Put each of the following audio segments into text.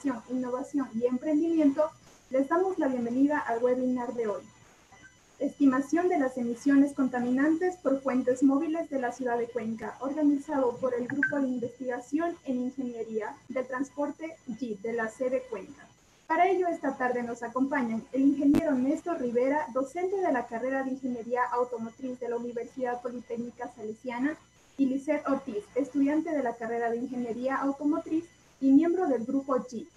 Investigación, Innovación y Emprendimiento, les damos la bienvenida al webinar de hoy. Estimación de las emisiones contaminantes por fuentes móviles de la ciudad de Cuenca, organizado por el Grupo de Investigación en Ingeniería de Transporte GIT de la sede Cuenca. Para ello, esta tarde nos acompañan el ingeniero Néstor Rivera, docente de la carrera de Ingeniería Automotriz de la Universidad Politécnica Salesiana, y Lisette Ortiz, estudiante de la carrera de Ingeniería Automotriz y miembro del Grupo GIT,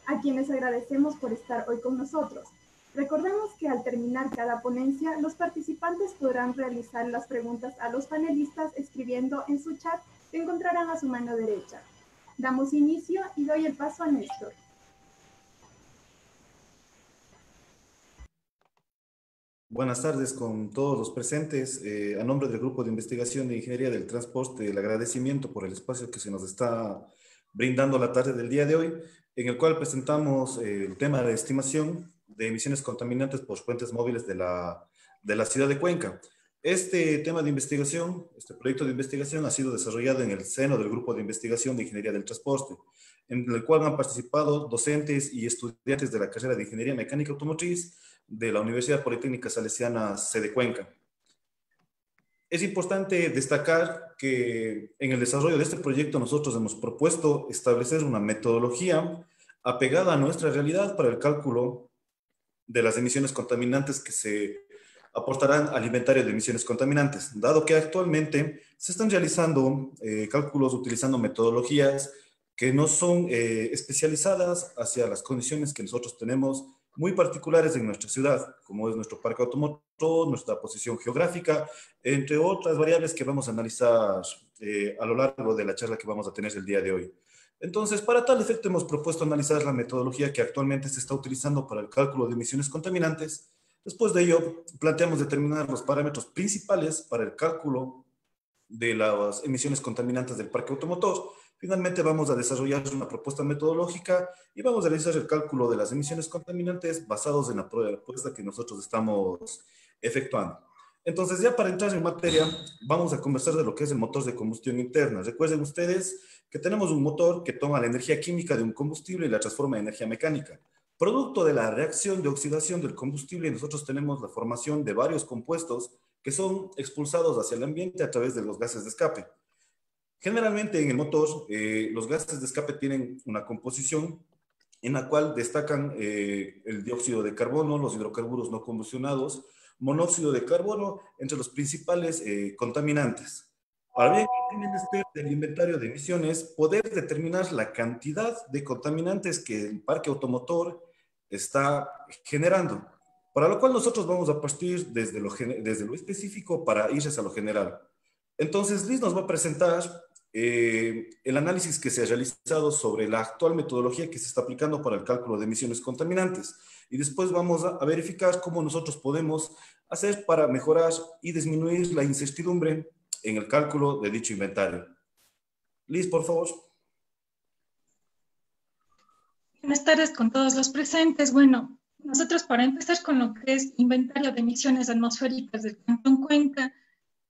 a quienes agradecemos por estar hoy con nosotros. Recordemos que al terminar cada ponencia, los participantes podrán realizar las preguntas a los panelistas escribiendo en su chat que encontrarán a su mano derecha. Damos inicio y doy el paso a Néstor. Buenas tardes con todos los presentes. A nombre del Grupo de Investigación de Ingeniería del Transporte, el agradecimiento por el espacio que se nos está brindando la tarde del día de hoy, en el cual presentamos el tema de estimación de emisiones contaminantes por fuentes móviles de la ciudad de Cuenca. Este tema de investigación, este proyecto de investigación ha sido desarrollado en el seno del Grupo de Investigación de Ingeniería del Transporte, en el cual han participado docentes y estudiantes de la carrera de Ingeniería Mecánica Automotriz de la Universidad Politécnica Salesiana sede Cuenca. Es importante destacar que en el desarrollo de este proyecto nosotros hemos propuesto establecer una metodología apegada a nuestra realidad para el cálculo de las emisiones contaminantes que se aportarán al inventario de emisiones contaminantes, dado que actualmente se están realizando cálculos utilizando metodologías que no son especializadas hacia las condiciones que nosotros tenemos muy particulares en nuestra ciudad, como es nuestro parque automotor, nuestra posición geográfica, entre otras variables que vamos a analizar a lo largo de la charla que vamos a tener el día de hoy. Entonces, para tal efecto hemos propuesto analizar la metodología que actualmente se está utilizando para el cálculo de emisiones contaminantes. Después de ello, planteamos determinar los parámetros principales para el cálculo de las emisiones contaminantes del parque automotor. Finalmente vamos a desarrollar una propuesta metodológica y vamos a realizar el cálculo de las emisiones contaminantes basados en la propuesta que nosotros estamos efectuando. Entonces, ya para entrar en materia, vamos a conversar de lo que es el motor de combustión interna. Recuerden ustedes que tenemos un motor que toma la energía química de un combustible y la transforma en energía mecánica. Producto de la reacción de oxidación del combustible, nosotros tenemos la formación de varios compuestos que son expulsados hacia el ambiente a través de los gases de escape. Generalmente en el motor, los gases de escape tienen una composición en la cual destacan el dióxido de carbono, los hidrocarburos no combustionados, monóxido de carbono, entre los principales contaminantes. Para bien, del inventario de emisiones, poder determinar la cantidad de contaminantes que el parque automotor está generando, para lo cual nosotros vamos a partir desde lo específico para ir hacia lo general. Entonces, Liz nos va a presentar el análisis que se ha realizado sobre la actual metodología que se está aplicando para el cálculo de emisiones contaminantes. Y después vamos a verificar cómo nosotros podemos hacer para mejorar y disminuir la incertidumbre en el cálculo de dicho inventario. Liz, por favor. Buenas tardes con todos los presentes. Bueno, nosotros para empezar con lo que es inventario de emisiones atmosféricas del Cantón Cuenca,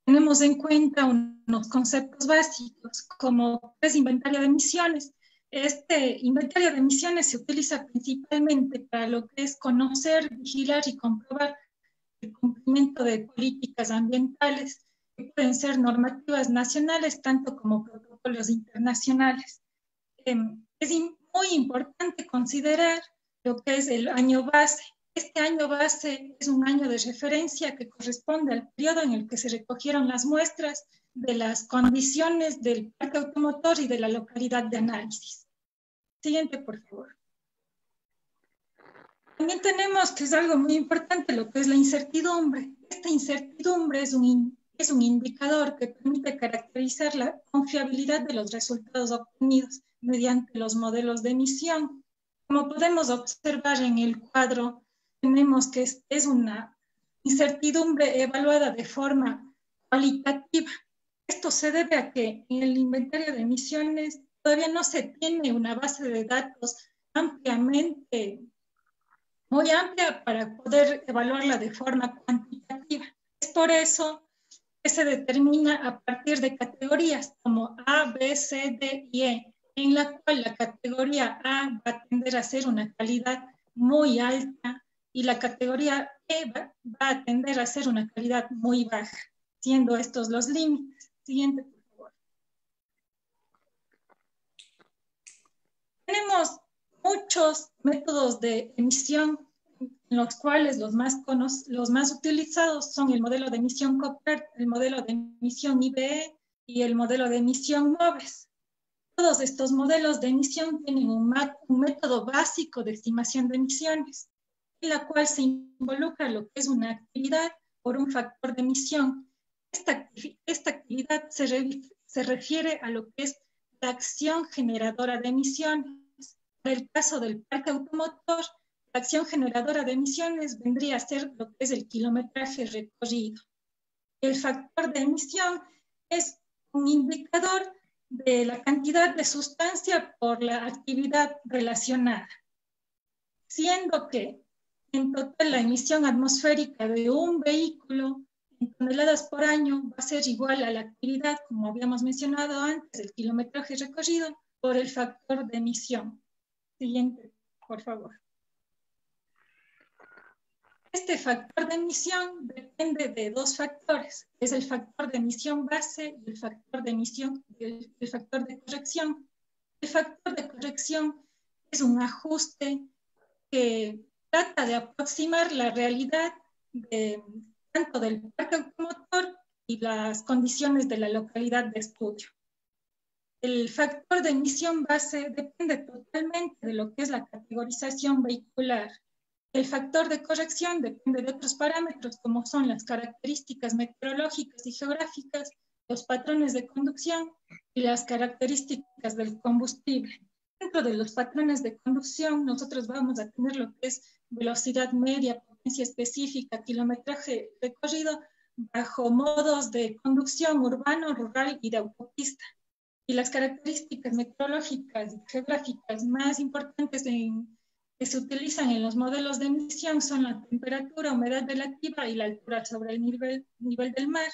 tenemos en cuenta unos conceptos básicos como es inventario de emisiones. Este inventario de emisiones se utiliza principalmente para lo que es conocer, vigilar y comprobar el cumplimiento de políticas ambientales que pueden ser normativas nacionales tanto como protocolos internacionales. Es muy importante considerar lo que es el año base. Este año base es un año de referencia que corresponde al periodo en el que se recogieron las muestras de las condiciones del parque automotor y de la localidad de análisis. Siguiente, por favor. También tenemos que es algo muy importante lo que es la incertidumbre. Esta incertidumbre es un indicador que permite caracterizar la confiabilidad de los resultados obtenidos mediante los modelos de emisión. Como podemos observar en el cuadro, tenemos que es una incertidumbre evaluada de forma cualitativa. Esto se debe a que en el inventario de emisiones todavía no se tiene una base de datos muy amplia para poder evaluarla de forma cuantitativa. Es por eso que se determina a partir de categorías como A, B, C, D y E. en la cual la categoría A va a tender a ser una calidad muy alta y la categoría E va a tender a ser una calidad muy baja, siendo estos los límites. Siguiente, por favor. Tenemos muchos métodos de emisión, en los cuales los más utilizados son el modelo de emisión Coppert, el modelo de emisión IBE y el modelo de emisión MOVES. Todos estos modelos de emisión tienen un método básico de estimación de emisiones, en la cual se involucra lo que es una actividad por un factor de emisión. Esta actividad se refiere a lo que es la acción generadora de emisiones. En el caso del parque automotor, la acción generadora de emisiones vendría a ser lo que es el kilometraje recorrido. El factor de emisión es un indicador de la cantidad de sustancia por la actividad relacionada, siendo que en total la emisión atmosférica de un vehículo en toneladas por año va a ser igual a la actividad, como habíamos mencionado antes, el kilometraje recorrido por el factor de emisión. Siguiente, por favor. Este factor de emisión depende de dos factores, es el factor de emisión base y el factor de emisión, el factor de corrección. El factor de corrección es un ajuste que trata de aproximar la realidad tanto del parque automotor y las condiciones de la localidad de estudio. El factor de emisión base depende totalmente de lo que es la categorización vehicular. El factor de corrección depende de otros parámetros como son las características meteorológicas y geográficas, los patrones de conducción y las características del combustible. Dentro de los patrones de conducción nosotros vamos a tener lo que es velocidad media, potencia específica, kilometraje recorrido bajo modos de conducción urbano, rural y de autopista. Y las características meteorológicas y geográficas más importantes que se utilizan en los modelos de emisión son la temperatura, humedad relativa y la altura sobre el nivel del mar.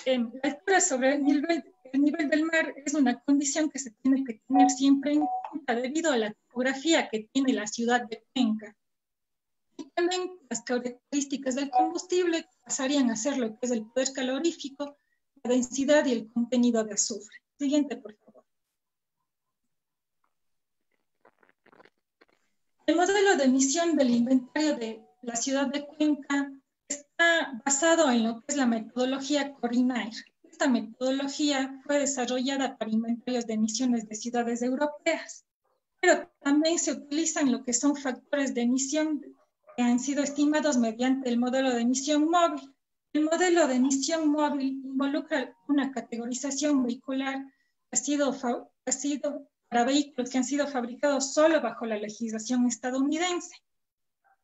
La altura sobre el nivel del mar es una condición que se tiene que tener siempre en cuenta debido a la topografía que tiene la ciudad de Cuenca. Y también las características del combustible pasarían a ser lo que es el poder calorífico, la densidad y el contenido de azufre. Siguiente, por favor. El modelo de emisión del inventario de la ciudad de Cuenca está basado en lo que es la metodología Corinair. Esta metodología fue desarrollada para inventarios de emisiones de ciudades europeas, pero también se utilizan lo que son factores de emisión que han sido estimados mediante el modelo de emisión móvil. El modelo de emisión móvil involucra una categorización vehicular que ha sido para vehículos que han sido fabricados solo bajo la legislación estadounidense.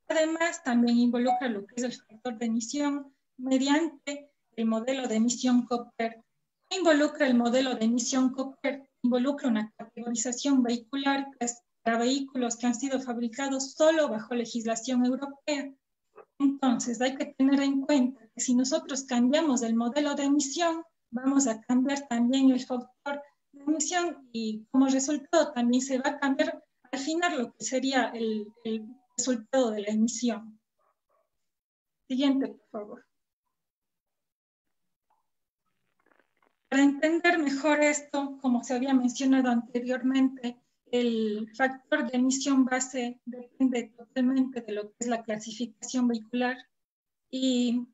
Además, también involucra lo que es el factor de emisión mediante el modelo de emisión Coppert. Involucra el modelo de emisión Coppert, involucra una categorización vehicular que es para vehículos que han sido fabricados solo bajo legislación europea. Entonces, hay que tener en cuenta que si nosotros cambiamos el modelo de emisión, vamos a cambiar también el factor de emisión y como resultado también se va a cambiar al final lo que sería el resultado de la emisión. Siguiente, por favor. Para entender mejor esto, como se había mencionado anteriormente, el factor de emisión base depende totalmente de lo que es la clasificación vehicular y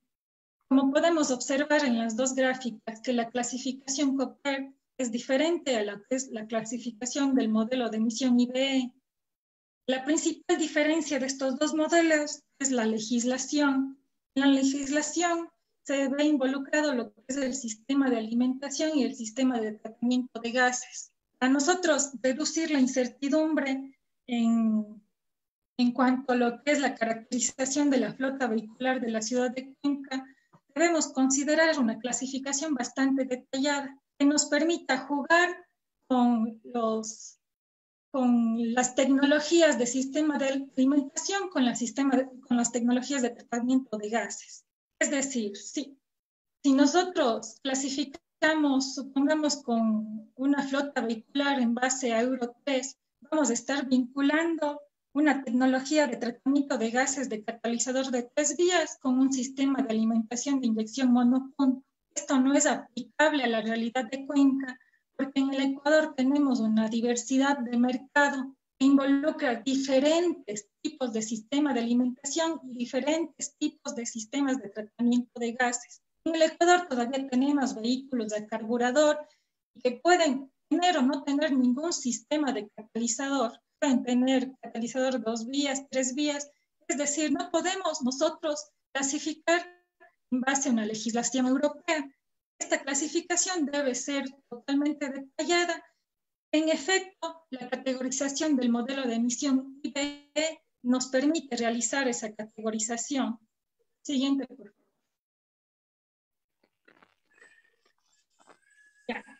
como podemos observar en las dos gráficas que la clasificación Coppert es diferente a la que es la clasificación del modelo de emisión IBE. La principal diferencia de estos dos modelos es la legislación. En la legislación se ve involucrado lo que es el sistema de alimentación y el sistema de tratamiento de gases. A nosotros reducir la incertidumbre en cuanto a lo que es la caracterización de la flota vehicular de la ciudad de Cuenca, debemos considerar una clasificación bastante detallada que nos permita jugar con las tecnologías de sistema de alimentación con las tecnologías de tratamiento de gases. Es decir, si nosotros clasificamos supongamos con una flota vehicular en base a Euro 3, vamos a estar vinculando una tecnología de tratamiento de gases de catalizador de 3 vías con un sistema de alimentación de inyección monopunto. Esto no es aplicable a la realidad de Cuenca, porque en el Ecuador tenemos una diversidad de mercado que involucra diferentes tipos de sistemas de alimentación y diferentes tipos de sistemas de tratamiento de gases. En el Ecuador todavía tenemos vehículos de carburador que pueden tener o no tener ningún sistema de catalizador. Pueden tener catalizador 2 vías, 3 vías. Es decir, no podemos nosotros clasificar en base a una legislación europea. Esta clasificación debe ser totalmente detallada. En efecto, la categorización del modelo de emisión IBE nos permite realizar esa categorización. Siguiente, por favor.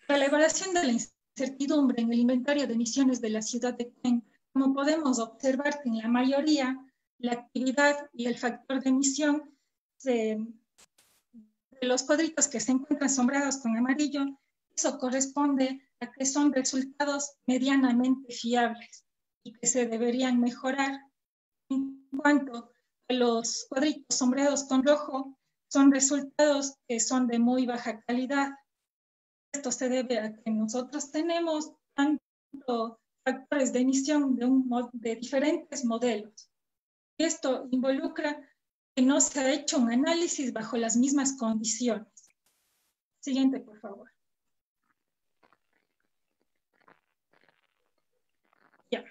Para la evaluación de la incertidumbre en el inventario de emisiones de la ciudad de Cuenca, como podemos observar que en la mayoría, la actividad y el factor de emisión de los cuadritos que se encuentran sombreados con amarillo, eso corresponde a que son resultados medianamente fiables y que se deberían mejorar. En cuanto a los cuadritos sombreados con rojo, son resultados que son de muy baja calidad. Esto se debe a que nosotros tenemos tanto factores de emisión de diferentes modelos. Esto involucra que no se ha hecho un análisis bajo las mismas condiciones. Siguiente, por favor. Ya.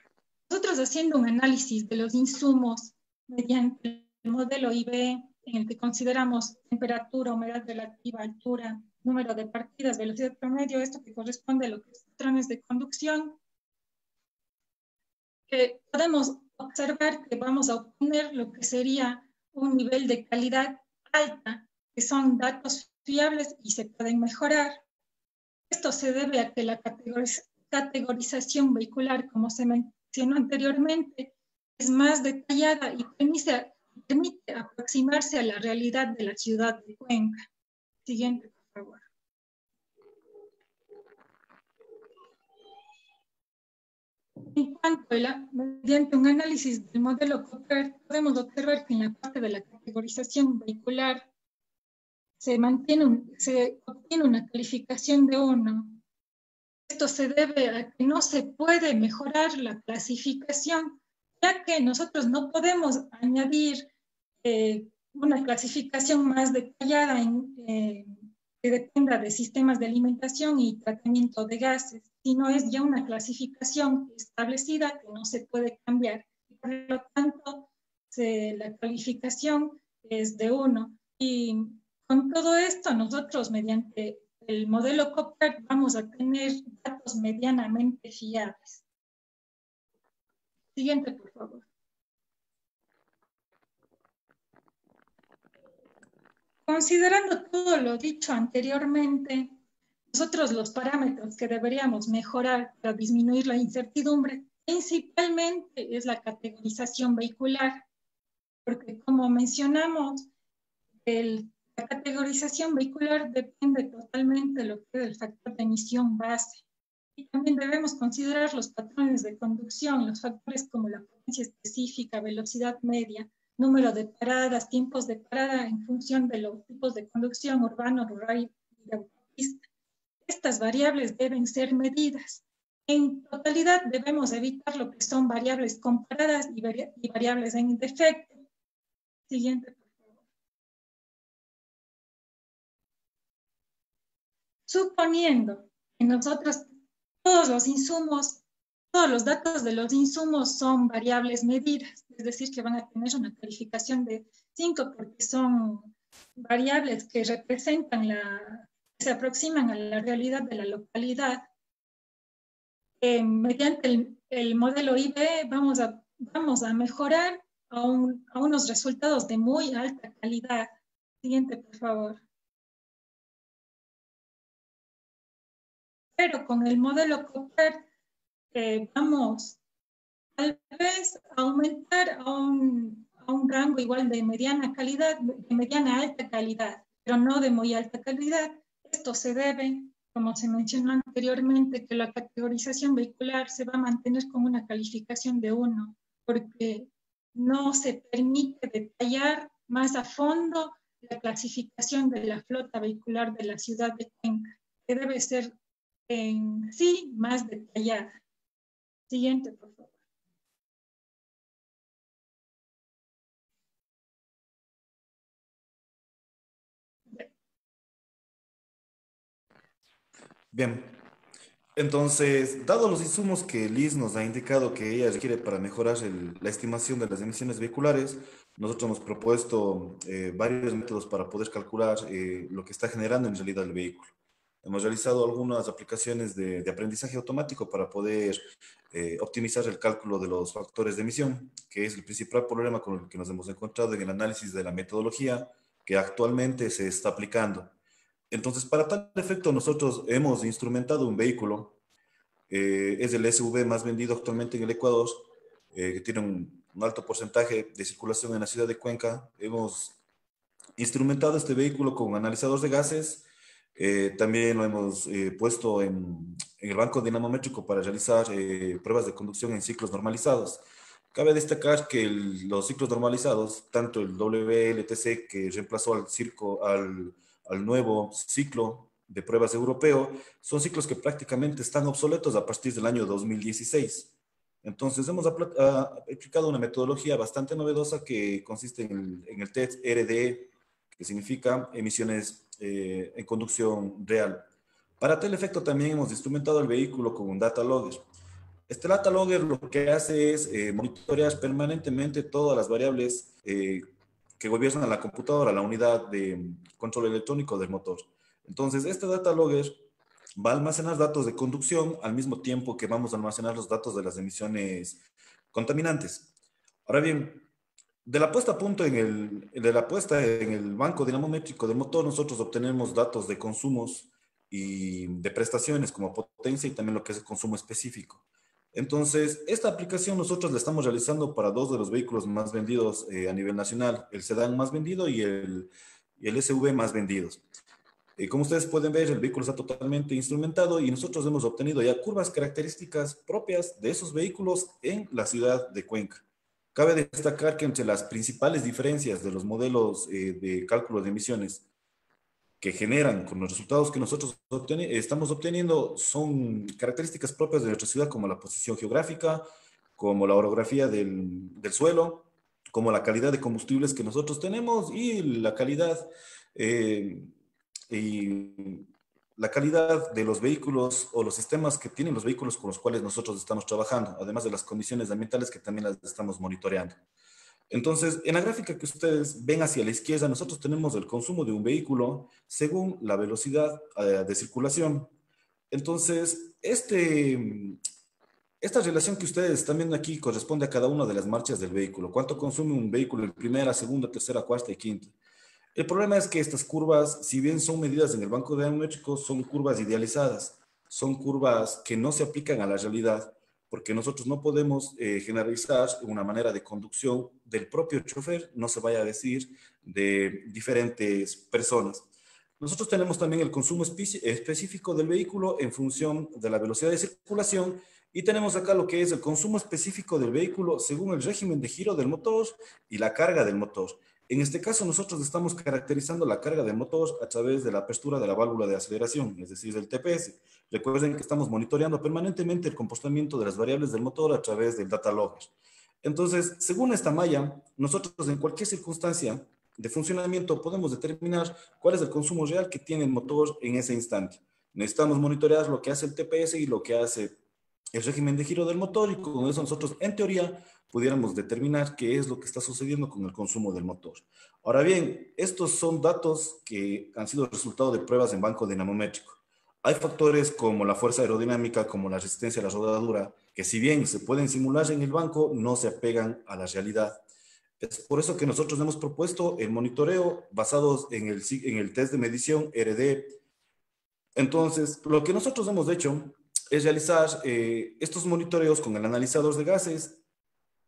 Nosotros haciendo un análisis de los insumos mediante el modelo IBE, en el que consideramos temperatura, humedad relativa, altura, número de partidas, velocidad promedio, esto que corresponde a los patrones de conducción, podemos observar que vamos a obtener lo que sería un nivel de calidad alta, que son datos fiables y se pueden mejorar. Esto se debe a que la categorización vehicular, como se mencionó anteriormente, es más detallada y permite aproximarse a la realidad de la ciudad de Cuenca. Siguiente, por favor. En cuanto a mediante un análisis del modelo Cooper, podemos observar que en la parte de la categorización vehicular se obtiene una calificación de 1. Esto se debe a que no se puede mejorar la clasificación, ya que nosotros no podemos añadir una clasificación más detallada que dependa de sistemas de alimentación y tratamiento de gases, sino es ya una clasificación establecida que no se puede cambiar. Por lo tanto, la calificación es de 1. Y con todo esto, nosotros mediante el modelo Cooper vamos a tener datos medianamente fiables. Siguiente, por favor. Considerando todo lo dicho anteriormente, nosotros los parámetros que deberíamos mejorar para disminuir la incertidumbre principalmente es la categorización vehicular, porque como mencionamos, la categorización vehicular depende totalmente de lo que es el factor de emisión base. Y también debemos considerar los patrones de conducción, los factores como la potencia específica, velocidad media, número de paradas, tiempos de parada en función de los tipos de conducción urbano, rural y de autopista. Estas variables deben ser medidas. En totalidad debemos evitar lo que son variables comparadas y variables en defecto. Siguiente, por favor. Suponiendo que nosotros todos los datos de los insumos son variables medidas, es decir, que van a tener una calificación de 5 porque son variables que representan se aproximan a la realidad de la localidad. Mediante el modelo IBE vamos a mejorar a unos resultados de muy alta calidad. Siguiente, por favor. Pero con el modelo Cooper vamos tal vez a aumentar a un rango igual de mediana calidad, de mediana alta calidad, pero no de muy alta calidad. Esto se debe, como se mencionó anteriormente, que la categorización vehicular se va a mantener con una calificación de 1, porque no se permite detallar más a fondo la clasificación de la flota vehicular de la ciudad de Cuenca, que debe ser en sí más detallada. Siguiente, por favor. Bien, entonces, dado los insumos que Liz nos ha indicado que ella requiere para mejorar la estimación de las emisiones vehiculares, nosotros hemos propuesto varios métodos para poder calcular lo que está generando en realidad el vehículo. Hemos realizado algunas aplicaciones de aprendizaje automático para poder optimizar el cálculo de los factores de emisión, que es el principal problema con el que nos hemos encontrado en el análisis de la metodología que actualmente se está aplicando. Entonces, para tal efecto, nosotros hemos instrumentado un vehículo, es el SUV más vendido actualmente en el Ecuador, que tiene un alto porcentaje de circulación en la ciudad de Cuenca. Hemos instrumentado este vehículo con analizadores de gases, también lo hemos puesto en el banco dinamométrico para realizar pruebas de conducción en ciclos normalizados. Cabe destacar que los ciclos normalizados, tanto el WLTC, que reemplazó al nuevo ciclo de pruebas europeo, son ciclos que prácticamente están obsoletos a partir del año 2016. Entonces, hemos aplicado una metodología bastante novedosa que consiste en el test RDE, que significa emisiones en conducción real. Para tal efecto, también hemos instrumentado el vehículo con un data logger. Este data logger lo que hace es monitorear permanentemente todas las variables que gobiernan la computadora, la unidad de control electrónico del motor. Entonces, este data logger va a almacenar datos de conducción al mismo tiempo que vamos a almacenar los datos de las emisiones contaminantes. Ahora bien, de la puesta a punto de la puesta en el banco dinamométrico del motor, nosotros obtenemos datos de consumos y de prestaciones como potencia y también lo que es el consumo específico. Entonces, esta aplicación nosotros la estamos realizando para dos de los vehículos más vendidos a nivel nacional, el sedán más vendido y el SUV más vendidos. Como ustedes pueden ver, el vehículo está totalmente instrumentado y nosotros hemos obtenido ya curvas características propias de esos vehículos en la ciudad de Cuenca. Cabe destacar que entre las principales diferencias de los modelos de cálculo de emisiones que generan con los resultados que nosotros estamos obteniendo son características propias de nuestra ciudad, como la posición geográfica, como la orografía del suelo, como la calidad de combustibles que nosotros tenemos y eh, y la calidad de los vehículos o los sistemas que tienen los vehículos con los cuales nosotros estamos trabajando, además de las condiciones ambientales que también las estamos monitoreando. Entonces, en la gráfica que ustedes ven hacia la izquierda, nosotros tenemos el consumo de un vehículo según la velocidad de circulación. Entonces, esta relación que ustedes están viendo aquí corresponde a cada una de las marchas del vehículo. ¿Cuánto consume un vehículo en primera, segunda, tercera, cuarta y quinta? El problema es que estas curvas, si bien son medidas en el banco dinamométrico, son curvas idealizadas, son curvas que no se aplican a la realidad, porque nosotros no podemos generalizar una manera de conducción del propio chofer, no se vaya a decir, de diferentes personas. Nosotros tenemos también el consumo específico del vehículo en función de la velocidad de circulación y tenemos acá lo que es el consumo específico del vehículo según el régimen de giro del motor y la carga del motor. En este caso, nosotros estamos caracterizando la carga del motor a través de la apertura de la válvula de aceleración, es decir, del TPS. Recuerden que estamos monitoreando permanentemente el comportamiento de las variables del motor a través del data logger. Entonces, según esta malla, nosotros en cualquier circunstancia de funcionamiento podemos determinar cuál es el consumo real que tiene el motor en ese instante. Necesitamos monitorear lo que hace el TPS y lo que hace el régimen de giro del motor y con eso nosotros, en teoría, pudiéramos determinar qué es lo que está sucediendo con el consumo del motor. Ahora bien, estos son datos que han sido resultado de pruebas en banco dinamométrico. Hay factores como la fuerza aerodinámica, como la resistencia a la rodadura, que si bien se pueden simular en el banco, no se apegan a la realidad. Es por eso que nosotros hemos propuesto el monitoreo basados en el test de medición RD. Entonces, lo que nosotros hemos hecho es realizar estos monitoreos con el analizador de gases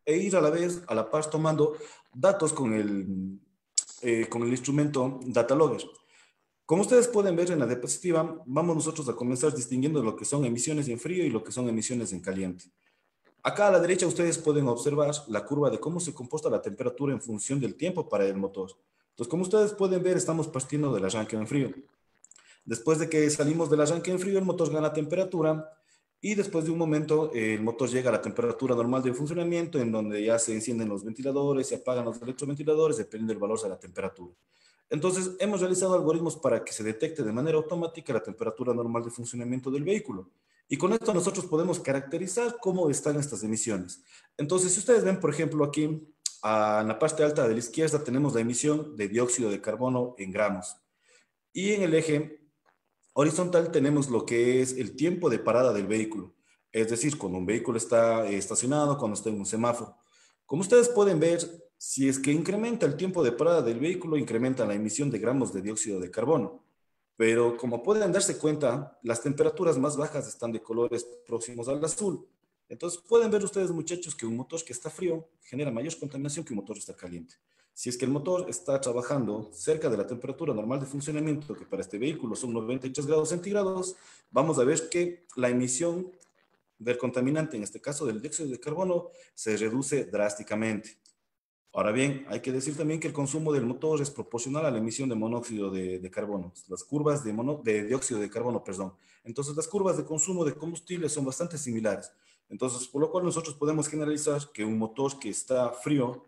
e ir a la par tomando datos con el instrumento Data Logger. Como ustedes pueden ver en la diapositiva, vamos nosotros a comenzar distinguiendo lo que son emisiones en frío y lo que son emisiones en caliente. Acá a la derecha ustedes pueden observar la curva de cómo se comporta la temperatura en función del tiempo para el motor. Entonces, como ustedes pueden ver, estamos partiendo del arranque en frío. Después de que salimos del arranque en frío, el motor gana temperatura y después de un momento el motor llega a la temperatura normal de funcionamiento, en donde ya se encienden los ventiladores, se apagan los electroventiladores, dependiendo del valor de la temperatura. Entonces, hemos realizado algoritmos para que se detecte de manera automática la temperatura normal de funcionamiento del vehículo. Y con esto nosotros podemos caracterizar cómo están estas emisiones. Entonces, si ustedes ven, por ejemplo, aquí en la parte alta de la izquierda tenemos la emisión de dióxido de carbono en gramos. Y en el eje horizontal tenemos lo que es el tiempo de parada del vehículo. Es decir, cuando un vehículo está estacionado, cuando está en un semáforo. Como ustedes pueden ver, si es que incrementa el tiempo de parada del vehículo, incrementa la emisión de gramos de dióxido de carbono. Pero como pueden darse cuenta, las temperaturas más bajas están de colores próximos al azul. Entonces pueden ver ustedes, muchachos, que un motor que está frío genera mayor contaminación que un motor que está caliente. Si es que el motor está trabajando cerca de la temperatura normal de funcionamiento, que para este vehículo son 93 grados centígrados, vamos a ver que la emisión del contaminante, en este caso del dióxido de carbono, se reduce drásticamente. Ahora bien, hay que decir también que el consumo del motor es proporcional a la emisión de monóxido de carbono, las curvas de dióxido de carbono, perdón. Entonces, las curvas de consumo de combustible son bastante similares. Entonces, por lo cual nosotros podemos generalizar que un motor que está frío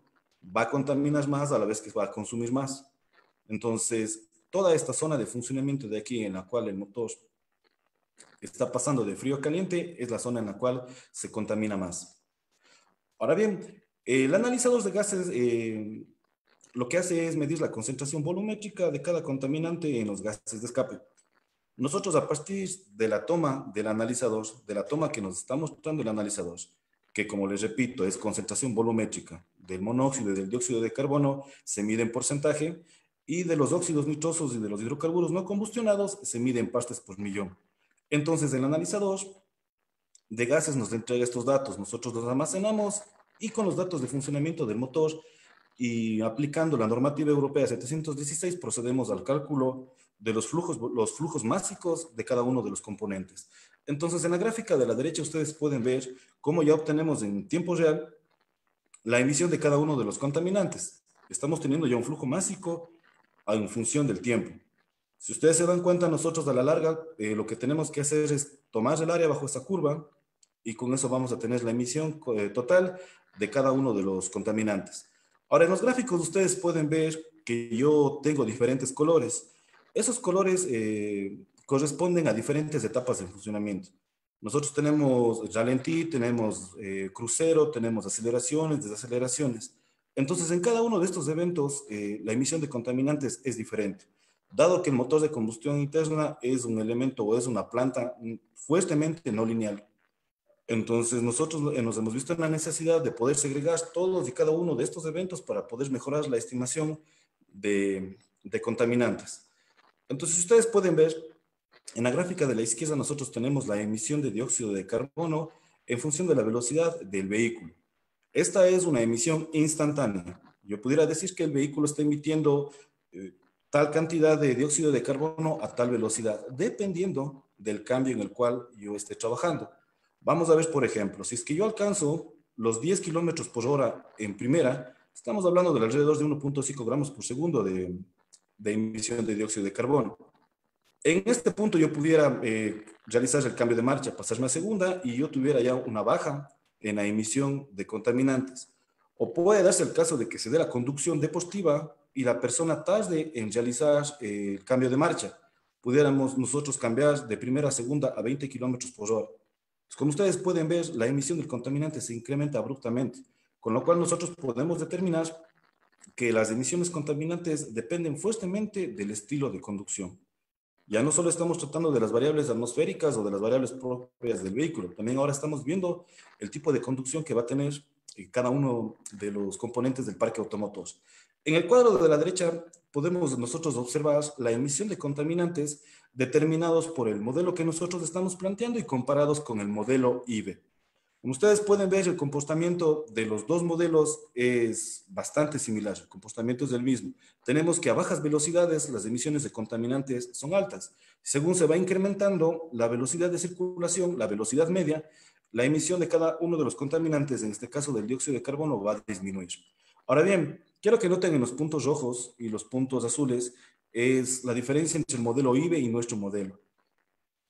va a contaminar más a la vez que va a consumir más. Entonces, toda esta zona de funcionamiento de aquí en la cual el motor está pasando de frío a caliente es la zona en la cual se contamina más. Ahora bien, el analizador de gases lo que hace es medir la concentración volumétrica de cada contaminante en los gases de escape. Nosotros, a partir de la toma del analizador, de la toma que nos está mostrando el analizador, que como les repito es concentración volumétrica del monóxido y del dióxido de carbono, se mide en porcentaje, y de los óxidos nitrosos y de los hidrocarburos no combustionados se mide en partes por millón. Entonces el analizador de gases nos entrega estos datos, nosotros los almacenamos y con los datos de funcionamiento del motor y aplicando la normativa europea 716 procedemos al cálculo de los flujos másicos de cada uno de los componentes. Entonces, en la gráfica de la derecha ustedes pueden ver cómo ya obtenemos en tiempo real la emisión de cada uno de los contaminantes. Estamos teniendo ya un flujo másico en función del tiempo. Si ustedes se dan cuenta, nosotros a la larga lo que tenemos que hacer es tomar el área bajo esta curva y con eso vamos a tener la emisión total de cada uno de los contaminantes. Ahora, en los gráficos ustedes pueden ver que yo tengo diferentes colores. Esos colores corresponden a diferentes etapas de funcionamiento. Nosotros tenemos ralentí, tenemos crucero, tenemos aceleraciones, desaceleraciones. Entonces, en cada uno de estos eventos, la emisión de contaminantes es diferente. Dado que el motor de combustión interna es un elemento o es una planta fuertemente no lineal. Entonces, nosotros nos hemos visto en la necesidad de poder segregar todos y cada uno de estos eventos para poder mejorar la estimación de contaminantes. Entonces, ustedes pueden ver, en la gráfica de la izquierda nosotros tenemos la emisión de dióxido de carbono en función de la velocidad del vehículo. Esta es una emisión instantánea. Yo pudiera decir que el vehículo está emitiendo tal cantidad de dióxido de carbono a tal velocidad, dependiendo del cambio en el cual yo esté trabajando. Vamos a ver, por ejemplo, si es que yo alcanzo los 10 kilómetros por hora en primera, estamos hablando de alrededor de 1.5 gramos por segundo de emisión de dióxido de carbono. En este punto yo pudiera realizar el cambio de marcha, pasarme a segunda y yo tuviera ya una baja en la emisión de contaminantes. O puede darse el caso de que se dé la conducción deportiva y la persona tarde en realizar el cambio de marcha. Pudiéramos nosotros cambiar de primera a segunda a 20 kilómetros por hora. Pues como ustedes pueden ver, la emisión del contaminante se incrementa abruptamente, con lo cual nosotros podemos determinar que las emisiones contaminantes dependen fuertemente del estilo de conducción. Ya no solo estamos tratando de las variables atmosféricas o de las variables propias del vehículo, también ahora estamos viendo el tipo de conducción que va a tener cada uno de los componentes del parque automotor. En el cuadro de la derecha podemos nosotros observar la emisión de contaminantes determinados por el modelo que nosotros estamos planteando y comparados con el modelo IBE. Como ustedes pueden ver, el comportamiento de los dos modelos es bastante similar, el comportamiento es el mismo. Tenemos que a bajas velocidades las emisiones de contaminantes son altas. Según se va incrementando la velocidad de circulación, la velocidad media, la emisión de cada uno de los contaminantes, en este caso del dióxido de carbono, va a disminuir. Ahora bien, quiero que noten en los puntos rojos y los puntos azules es la diferencia entre el modelo IBE y nuestro modelo.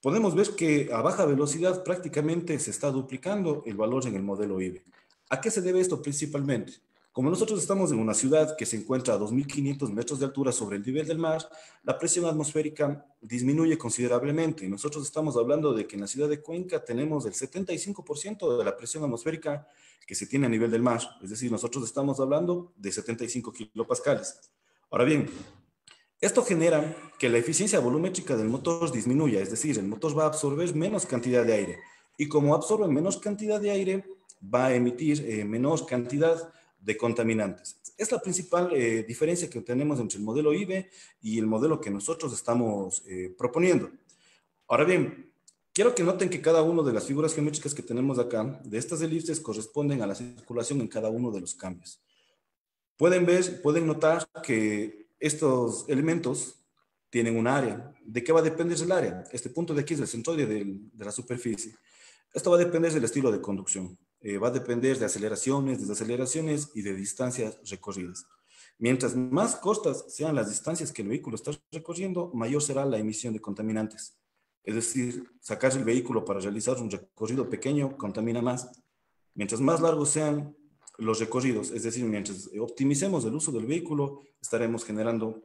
Podemos ver que a baja velocidad prácticamente se está duplicando el valor en el modelo IBE. ¿A qué se debe esto principalmente? Como nosotros estamos en una ciudad que se encuentra a 2.500 metros de altura sobre el nivel del mar, la presión atmosférica disminuye considerablemente. Nosotros estamos hablando de que en la ciudad de Cuenca tenemos el 75% de la presión atmosférica que se tiene a nivel del mar. Es decir, nosotros estamos hablando de 75 kilopascales. Ahora bien, esto genera que la eficiencia volumétrica del motor disminuya, es decir, el motor va a absorber menos cantidad de aire y como absorbe menos cantidad de aire, va a emitir menor cantidad de contaminantes. Es la principal diferencia que tenemos entre el modelo IBE y el modelo que nosotros estamos proponiendo. Ahora bien, quiero que noten que cada una de las figuras geométricas que tenemos acá, de estas elipses, corresponden a la circulación en cada uno de los cambios. Pueden ver, pueden notar que estos elementos tienen un área. ¿De qué va a depender el área? Este punto de aquí es el centroide de la superficie. Esto va a depender del estilo de conducción. Va a depender de aceleraciones, desaceleraciones y de distancias recorridas. Mientras más cortas sean las distancias que el vehículo está recorriendo, mayor será la emisión de contaminantes. Es decir, sacar el vehículo para realizar un recorrido pequeño contamina más. Mientras más largos sean los recorridos, es decir, mientras optimicemos el uso del vehículo, estaremos generando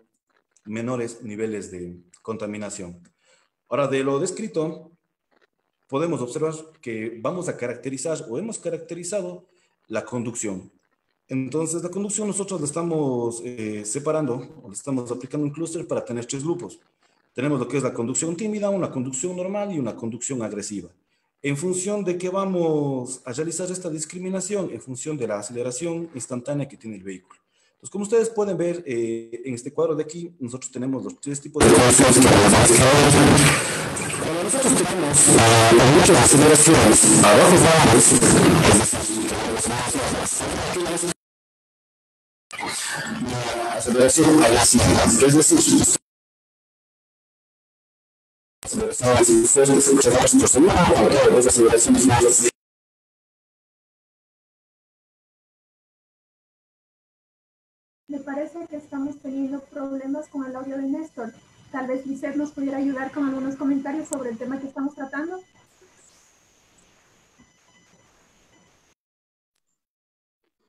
menores niveles de contaminación. Ahora, de lo descrito, podemos observar que vamos a caracterizar o hemos caracterizado la conducción. Entonces, la conducción nosotros la estamos separando o le estamos aplicando un clúster para tener tres grupos. Tenemos lo que es la conducción tímida, una conducción normal y una conducción agresiva. En función de qué vamos a realizar esta discriminación, en función de la aceleración instantánea que tiene el vehículo. Entonces, como ustedes pueden ver en este cuadro de aquí, nosotros tenemos los tres tipos de conducción. Cuando nosotros tenemos muchas aceleraciones a bajos valores, la aceleración agresiva, es decir, Me parece que estamos teniendo problemas con el audio de Néstor. Tal vez Lisette nos pudiera ayudar con algunos comentarios sobre el tema que estamos tratando.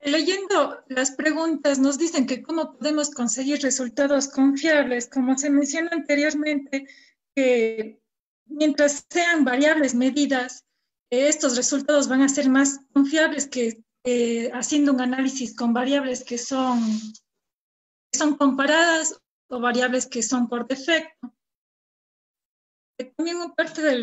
Leyendo las preguntas nos dicen que cómo podemos conseguir resultados confiables, como se menciona anteriormente, que mientras sean variables medidas, estos resultados van a ser más confiables que haciendo un análisis con variables que son comparadas o variables que son por defecto. También parte de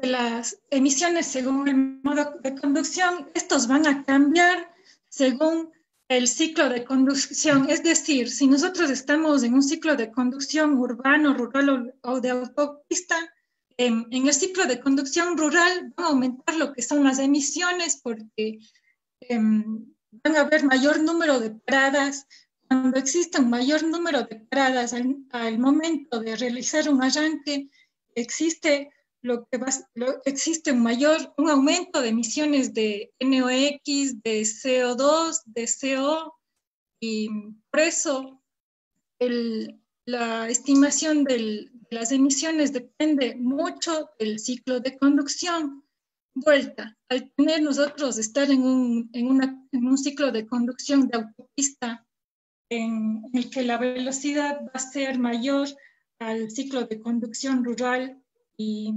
las emisiones según el modo de conducción, estos van a cambiar según el ciclo de conducción. Es decir, si nosotros estamos en un ciclo de conducción urbano, rural o de autopista, en el ciclo de conducción rural van a aumentar lo que son las emisiones porque van a haber mayor número de paradas. Cuando existe un mayor número de paradas al momento de realizar un arranque, existe existe un aumento de emisiones de NOx, de CO2, de CO, y por eso la estimación de las emisiones depende mucho del ciclo de conducción. Vuelta, al tener nosotros estar en un ciclo de conducción de autopista en el que la velocidad va a ser mayor al ciclo de conducción rural y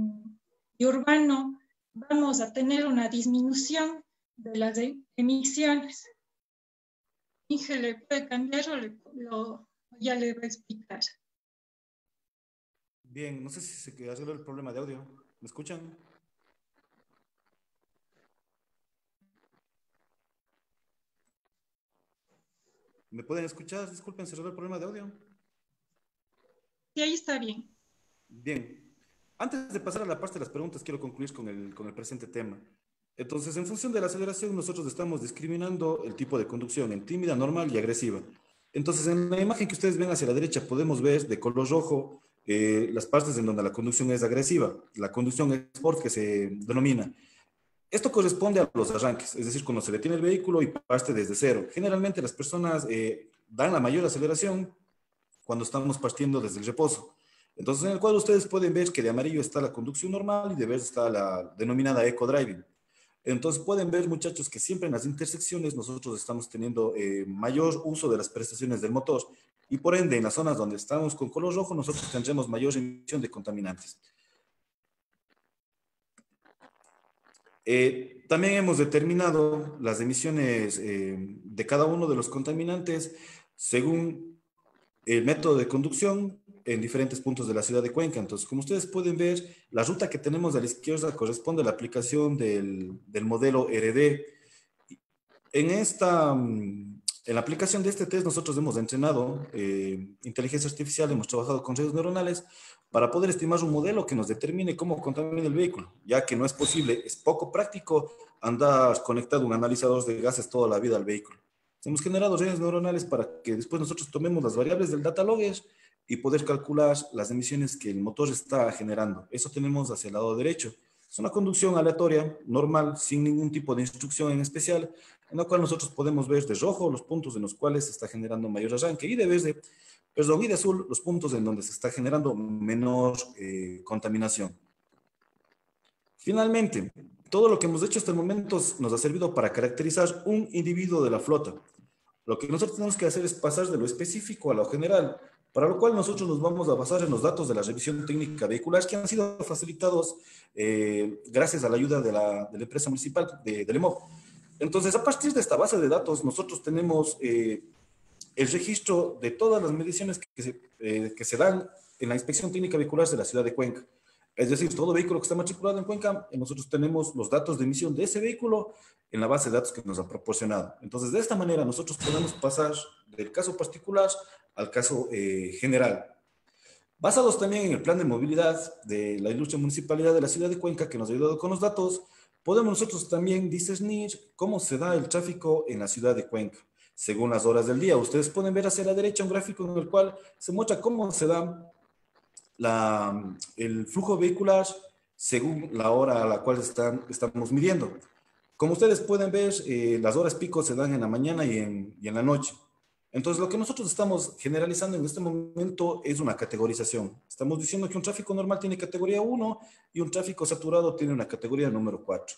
urbano, vamos a tener una disminución de las emisiones. Inge, ¿le puede cambiar o ya le voy a explicar? Bien, no sé si se arregló el problema de audio. ¿Me escuchan? ¿Me pueden escuchar? Disculpen, se arregló el problema de audio. Sí, ahí está bien. Bien. Antes de pasar a la parte de las preguntas, quiero concluir con el presente tema. Entonces, en función de la aceleración, nosotros estamos discriminando el tipo de conducción en tímida, normal y agresiva. Entonces, en la imagen que ustedes ven hacia la derecha, podemos ver de color rojo las partes en donde la conducción es agresiva, la conducción sport que se denomina. Esto corresponde a los arranques, es decir, cuando se detiene el vehículo y parte desde cero. Generalmente las personas dan la mayor aceleración cuando estamos partiendo desde el reposo. Entonces, en el cuadro ustedes pueden ver que de amarillo está la conducción normal y de verde está la denominada eco-driving. Entonces, pueden ver, muchachos, que siempre en las intersecciones nosotros estamos teniendo mayor uso de las prestaciones del motor y por ende, en las zonas donde estamos con color rojo, nosotros tendremos mayor emisión de contaminantes. También hemos determinado las emisiones de cada uno de los contaminantes según el método de conducción en diferentes puntos de la ciudad de Cuenca. Entonces, como ustedes pueden ver, la ruta que tenemos a la izquierda corresponde a la aplicación del modelo RD. En la aplicación de este test nosotros hemos entrenado inteligencia artificial, hemos trabajado con redes neuronales para poder estimar un modelo que nos determine cómo contamina el vehículo, ya que no es posible, es poco práctico andar conectado a un analizador de gases toda la vida al vehículo. Hemos generado redes neuronales para que después nosotros tomemos las variables del data logger y poder calcular las emisiones que el motor está generando. Eso tenemos hacia el lado derecho. Es una conducción aleatoria, normal, sin ningún tipo de instrucción en especial, en la cual nosotros podemos ver de rojo los puntos en los cuales se está generando mayor arranque y de verde, perdón, y de azul los puntos en donde se está generando menor contaminación. Finalmente, todo lo que hemos hecho hasta el momento nos ha servido para caracterizar un individuo de la flota. Lo que nosotros tenemos que hacer es pasar de lo específico a lo general, para lo cual nosotros nos vamos a basar en los datos de la revisión técnica vehicular que han sido facilitados gracias a la ayuda de la empresa municipal del EMOV. Entonces, a partir de esta base de datos, nosotros tenemos el registro de todas las mediciones que se dan en la inspección técnica vehicular de la ciudad de Cuenca. Es decir, todo vehículo que está matriculado en Cuenca, nosotros tenemos los datos de emisión de ese vehículo en la base de datos que nos han proporcionado. Entonces, de esta manera, nosotros podemos pasar del caso particular al caso general. Basados también en el plan de movilidad de la ilustre municipalidad de la ciudad de Cuenca, que nos ha ayudado con los datos, podemos nosotros también discernir cómo se da el tráfico en la ciudad de Cuenca, según las horas del día. Ustedes pueden ver hacia la derecha un gráfico en el cual se muestra cómo se da el flujo vehicular según la hora a la cual estamos midiendo. Como ustedes pueden ver, las horas pico se dan en la mañana y en la noche. Entonces, lo que nosotros estamos generalizando en este momento es una categorización. Estamos diciendo que un tráfico normal tiene categoría 1 y un tráfico saturado tiene una categoría número 4.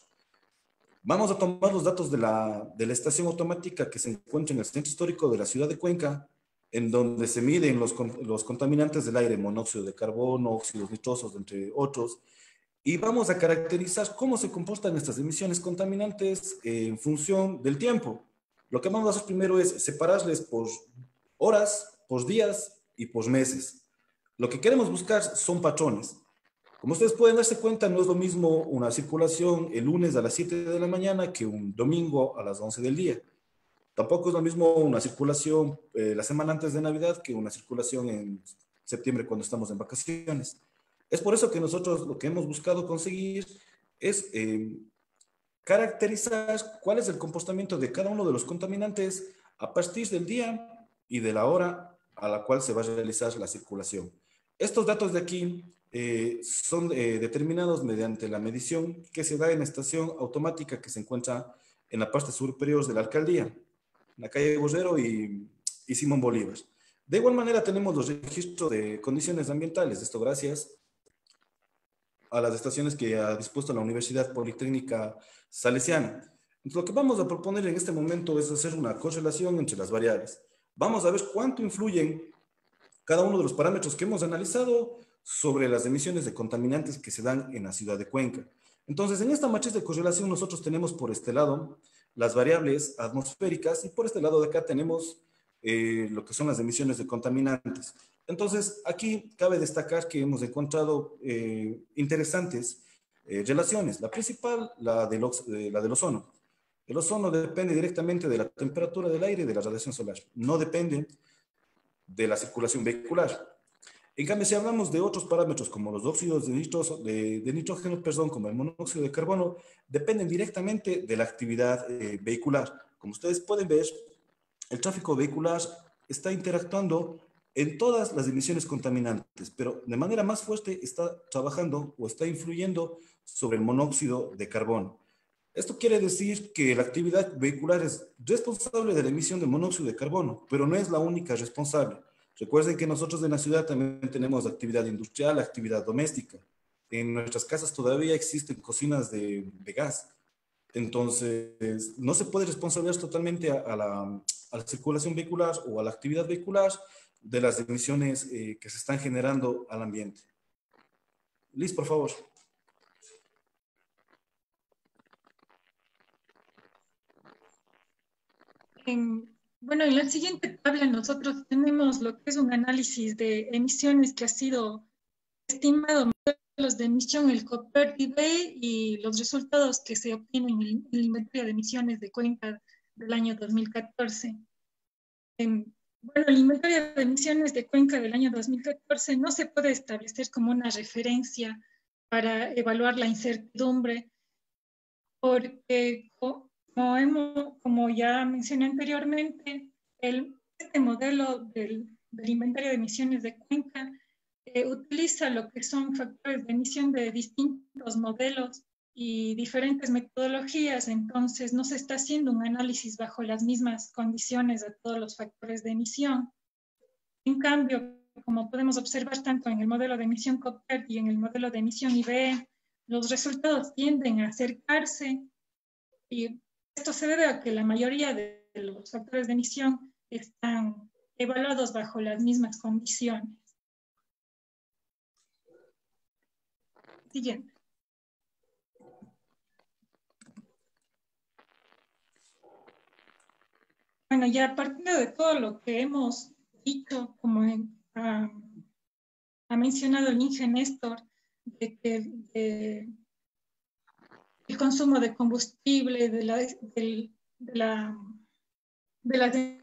Vamos a tomar los datos de la estación automática que se encuentra en el centro histórico de la ciudad de Cuenca, en donde se miden los contaminantes del aire, monóxido de carbono, óxidos nitrosos, entre otros, y vamos a caracterizar cómo se comportan estas emisiones contaminantes en función del tiempo. Lo que vamos a hacer primero es separarles por horas, por días y por meses. Lo que queremos buscar son patrones. Como ustedes pueden darse cuenta, no es lo mismo una circulación el lunes a las 7 de la mañana que un domingo a las 11 del día. Tampoco es lo mismo una circulación la semana antes de Navidad que una circulación en septiembre cuando estamos en vacaciones. Es por eso que nosotros lo que hemos buscado conseguir es caracterizar cuál es el comportamiento de cada uno de los contaminantes a partir del día y de la hora a la cual se va a realizar la circulación. Estos datos de aquí son determinados mediante la medición que se da en la estación automática que se encuentra en la parte superior de la alcaldía, en la calle Borrero y Simón Bolívar. De igual manera tenemos los registros de condiciones ambientales, esto gracias a las estaciones que ha dispuesto la Universidad Politécnica Salesiana. Entonces, lo que vamos a proponer en este momento es hacer una correlación entre las variables. Vamos a ver cuánto influyen cada uno de los parámetros que hemos analizado sobre las emisiones de contaminantes que se dan en la ciudad de Cuenca. Entonces, en esta matriz de correlación nosotros tenemos por este lado las variables atmosféricas y por este lado de acá tenemos lo que son las emisiones de contaminantes. Entonces, aquí cabe destacar que hemos encontrado interesantes relaciones. La principal, la del ozono. El ozono depende directamente de la temperatura del aire y de la radiación solar. No depende de la circulación vehicular. En cambio, si hablamos de otros parámetros como los óxidos de nitrógeno, perdón, como el monóxido de carbono, dependen directamente de la actividad vehicular. Como ustedes pueden ver, el tráfico vehicular está interactuando en todas las emisiones contaminantes, pero de manera más fuerte está trabajando o está influyendo sobre el monóxido de carbono. Esto quiere decir que la actividad vehicular es responsable de la emisión de monóxido de carbono, pero no es la única responsable. Recuerden que nosotros en la ciudad también tenemos actividad industrial, actividad doméstica. En nuestras casas todavía existen cocinas de gas. Entonces, no se puede responsabilizar totalmente a la circulación vehicular o a la actividad vehicular de las emisiones que se están generando al ambiente. Liz, por favor. Bueno, en la siguiente tabla nosotros tenemos lo que es un análisis de emisiones que ha sido estimado, modelos de emisión, el COPERTI-B y los resultados que se obtienen en el inventario de emisiones de Cuenca del año 2014. Bueno, el inventario de emisiones de Cuenca del año 2014 no se puede establecer como una referencia para evaluar la incertidumbre, porque como ya mencioné anteriormente, este modelo del inventario de emisiones de Cuenca utiliza lo que son factores de emisión de distintos modelos y diferentes metodologías, entonces no se está haciendo un análisis bajo las mismas condiciones de todos los factores de emisión. En cambio, como podemos observar tanto en el modelo de emisión COPERT y en el modelo de emisión IBE, los resultados tienden a acercarse y esto se debe a que la mayoría de los factores de emisión están evaluados bajo las mismas condiciones. Siguiente. Bueno, ya partiendo de todo lo que hemos dicho, como ha mencionado el Inge Néstor, de que el consumo de combustible, de las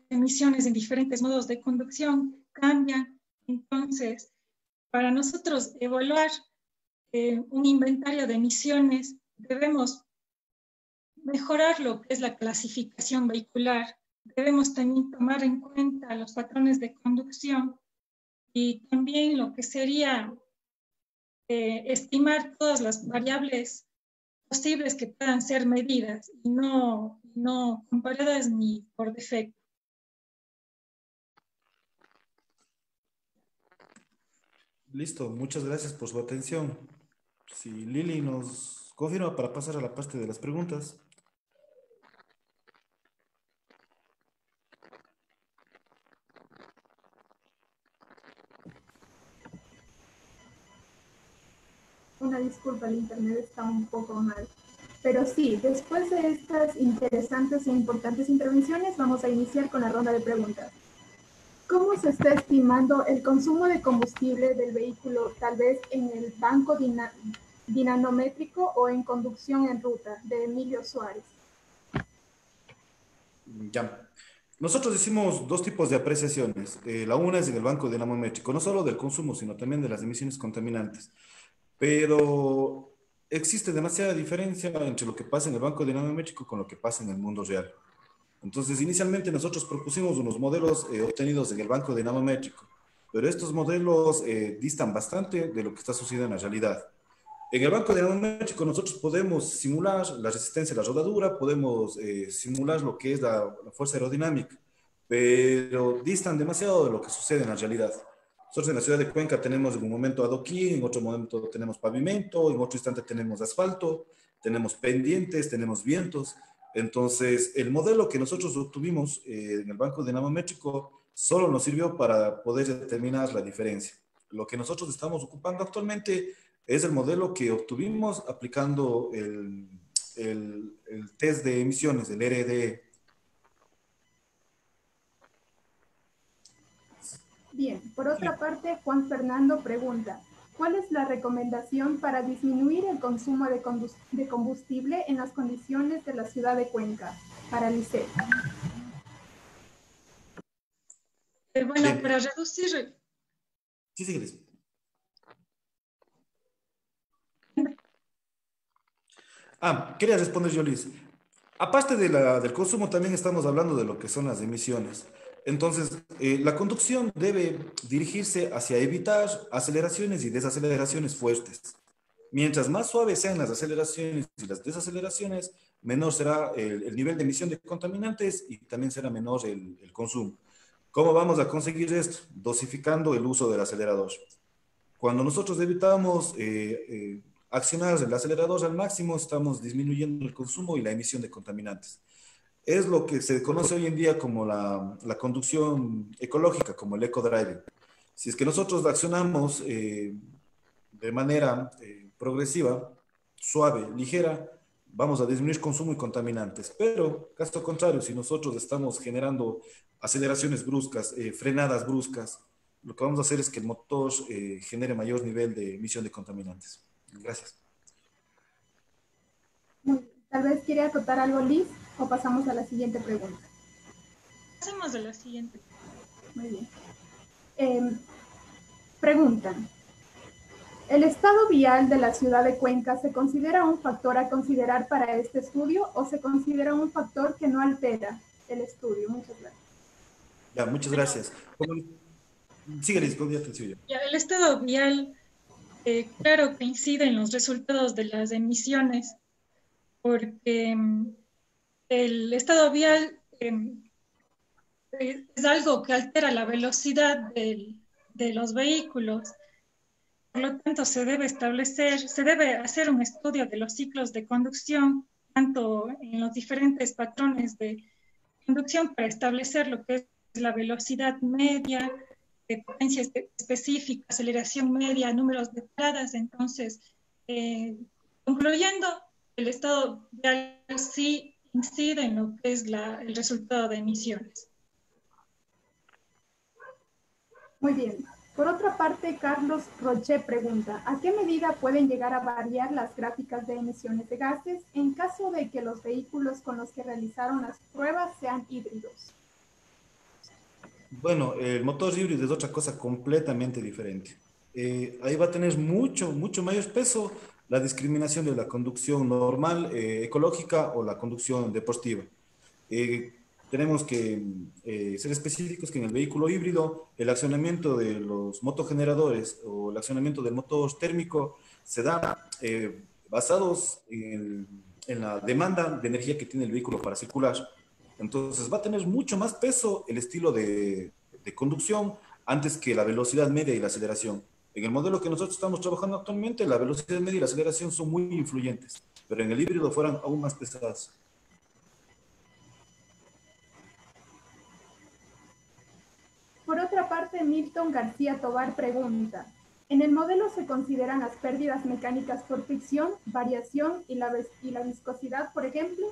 emisiones en diferentes modos de conducción cambian. Entonces, para nosotros evaluar un inventario de emisiones, debemos mejorar lo que es la clasificación vehicular. Debemos también tomar en cuenta los patrones de conducción y también lo que sería estimar todas las variables posibles que puedan ser medidas y no comparadas ni por defecto. Listo, muchas gracias por su atención. Si Lili nos confirma para pasar a la parte de las preguntas. Una disculpa, el internet está un poco mal. Pero sí, después de estas interesantes e importantes intervenciones, vamos a iniciar con la ronda de preguntas. ¿Cómo se está estimando el consumo de combustible del vehículo, tal vez en el banco dinamométrico o en conducción en ruta, de Emilio Suárez? Ya. Nosotros hicimos dos tipos de apreciaciones. La una es en el banco dinamométrico, no solo del consumo, sino también de las emisiones contaminantes. Pero existe demasiada diferencia entre lo que pasa en el banco dinamométrico con lo que pasa en el mundo real. Entonces, inicialmente nosotros propusimos unos modelos obtenidos en el banco dinamométrico, pero estos modelos distan bastante de lo que está sucediendo en la realidad. En el banco dinamométrico nosotros podemos simular la resistencia a la rodadura, podemos simular lo que es la fuerza aerodinámica, pero distan demasiado de lo que sucede en la realidad. Nosotros en la ciudad de Cuenca tenemos en un momento adoquín, en otro momento tenemos pavimento, en otro instante tenemos asfalto, tenemos pendientes, tenemos vientos. Entonces, el modelo que nosotros obtuvimos en el banco dinamométrico solo nos sirvió para poder determinar la diferencia. Lo que nosotros estamos ocupando actualmente es el modelo que obtuvimos aplicando el test de emisiones, el RDE. Bien, por otra parte, Juan Fernando pregunta, ¿cuál es la recomendación para disminuir el consumo de combustible en las condiciones de la ciudad de Cuenca? Para Lisset. Bueno, Bien. para reducir... Sí, sí, Quería responder yo, Liz. Aparte del consumo, también estamos hablando de lo que son las emisiones. Entonces, la conducción debe dirigirse hacia evitar aceleraciones y desaceleraciones fuertes. Mientras más suaves sean las aceleraciones y las desaceleraciones, menor será el nivel de emisión de contaminantes y también será menor el consumo. ¿Cómo vamos a conseguir esto? Dosificando el uso del acelerador. Cuando nosotros evitamos accionar el acelerador al máximo, estamos disminuyendo el consumo y la emisión de contaminantes. Es lo que se conoce hoy en día como la conducción ecológica, como el eco-driving. Si es que nosotros accionamos de manera progresiva, suave, ligera, vamos a disminuir consumo y contaminantes. Pero, caso contrario, si nosotros estamos generando aceleraciones bruscas, frenadas bruscas, lo que vamos a hacer es que el motor genere mayor nivel de emisión de contaminantes. Gracias. Tal vez quiere acotar algo, Liz, o pasamos a la siguiente pregunta. Pasemos a la siguiente. Muy bien. Preguntan, ¿el estado vial de la ciudad de Cuenca se considera un factor a considerar para este estudio o se considera un factor que no altera el estudio? Muchas gracias. Ya, muchas gracias. Sigue, Liz, con atención. Ya, el estado vial, claro que incide en los resultados de las emisiones, porque el estado vial es algo que altera la velocidad de los vehículos. Por lo tanto, se debe hacer un estudio de los ciclos de conducción, tanto en los diferentes patrones de conducción para establecer lo que es la velocidad media, de potencia específica, aceleración media, números de paradas. Entonces, concluyendo, el estado vial sí incide en lo que es el resultado de emisiones. Muy bien. Por otra parte, Carlos Roche pregunta, ¿a qué medida pueden llegar a variar las gráficas de emisiones de gases en caso de que los vehículos con los que realizaron las pruebas sean híbridos? Bueno, el motor híbrido es otra cosa completamente diferente. Ahí va a tener mucho mayor peso la discriminación de la conducción normal, ecológica o la conducción deportiva. Eh, Tenemos que ser específicos que en el vehículo híbrido el accionamiento de los motogeneradores o el accionamiento del motor térmico se da basados en la demanda de energía que tiene el vehículo para circular. Entonces va a tener mucho más peso el estilo de conducción antes que la velocidad media y la aceleración. En el modelo que nosotros estamos trabajando actualmente, la velocidad media y la aceleración son muy influyentes, pero en el híbrido fueran aún más pesadas. Por otra parte, Milton García Tobar pregunta, ¿en el modelo se consideran las pérdidas mecánicas por fricción, variación y la viscosidad, por ejemplo?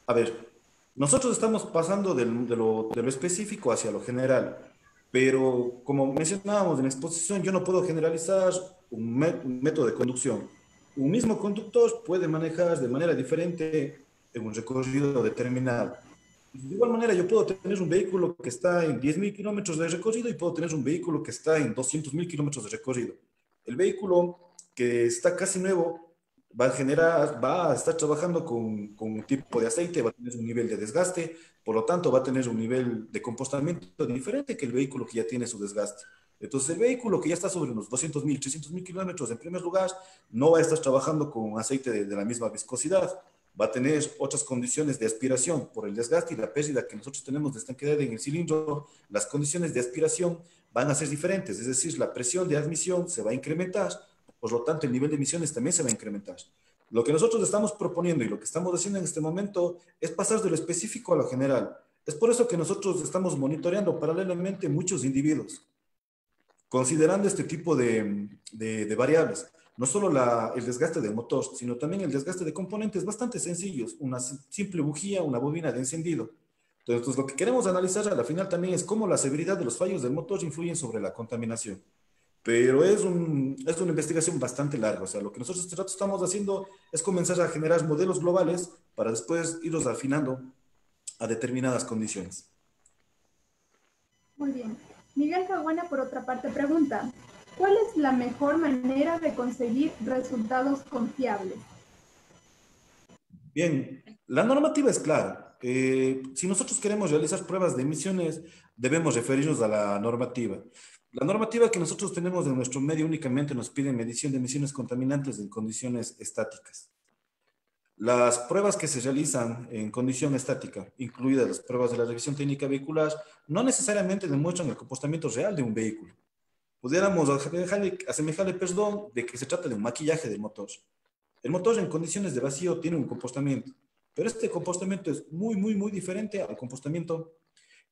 A ver, nosotros estamos pasando de lo específico hacia lo general, pero como mencionábamos en la exposición, yo no puedo generalizar un método de conducción. Un mismo conductor puede manejar de manera diferente en un recorrido determinado. De igual manera, yo puedo tener un vehículo que está en 10.000 kilómetros de recorrido y puedo tener un vehículo que está en 200.000 kilómetros de recorrido. El vehículo que está casi nuevo va a estar trabajando con un tipo de aceite, va a tener un nivel de desgaste, por lo tanto va a tener un nivel de comportamiento diferente que el vehículo que ya tiene su desgaste. Entonces el vehículo que ya está sobre unos 200.000, 300.000 kilómetros, en primer lugar, no va a estar trabajando con aceite de la misma viscosidad, va a tener otras condiciones de aspiración por el desgaste y la pérdida que nosotros tenemos de estanqueidad en el cilindro. Las condiciones de aspiración van a ser diferentes, es decir, la presión de admisión se va a incrementar, por lo tanto el nivel de emisiones también se va a incrementar. Lo que nosotros estamos proponiendo y lo que estamos haciendo en este momento es pasar de lo específico a lo general. Es por eso que nosotros estamos monitoreando paralelamente muchos individuos, considerando este tipo de variables. No solo el desgaste del motor, sino también el desgaste de componentes bastante sencillos, una simple bujía, una bobina de encendido. Entonces, lo que queremos analizar a la final también es cómo la severidad de los fallos del motor influyen sobre la contaminación. Pero es una investigación bastante larga. O sea, lo que nosotros estamos haciendo es comenzar a generar modelos globales para después irlos afinando a determinadas condiciones. Muy bien. Miguel Caguana, por otra parte, pregunta, ¿cuál es la mejor manera de conseguir resultados confiables? Bien, la normativa es clara. Si nosotros queremos realizar pruebas de emisiones, debemos referirnos a la normativa. La normativa que nosotros tenemos en nuestro medio únicamente nos pide medición de emisiones contaminantes en condiciones estáticas. Las pruebas que se realizan en condición estática, incluidas las pruebas de la revisión técnica vehicular, no necesariamente demuestran el comportamiento real de un vehículo. Pudiéramos asemejarle, perdón, de que se trata de un maquillaje del motor. El motor en condiciones de vacío tiene un comportamiento, pero este comportamiento es muy diferente al comportamiento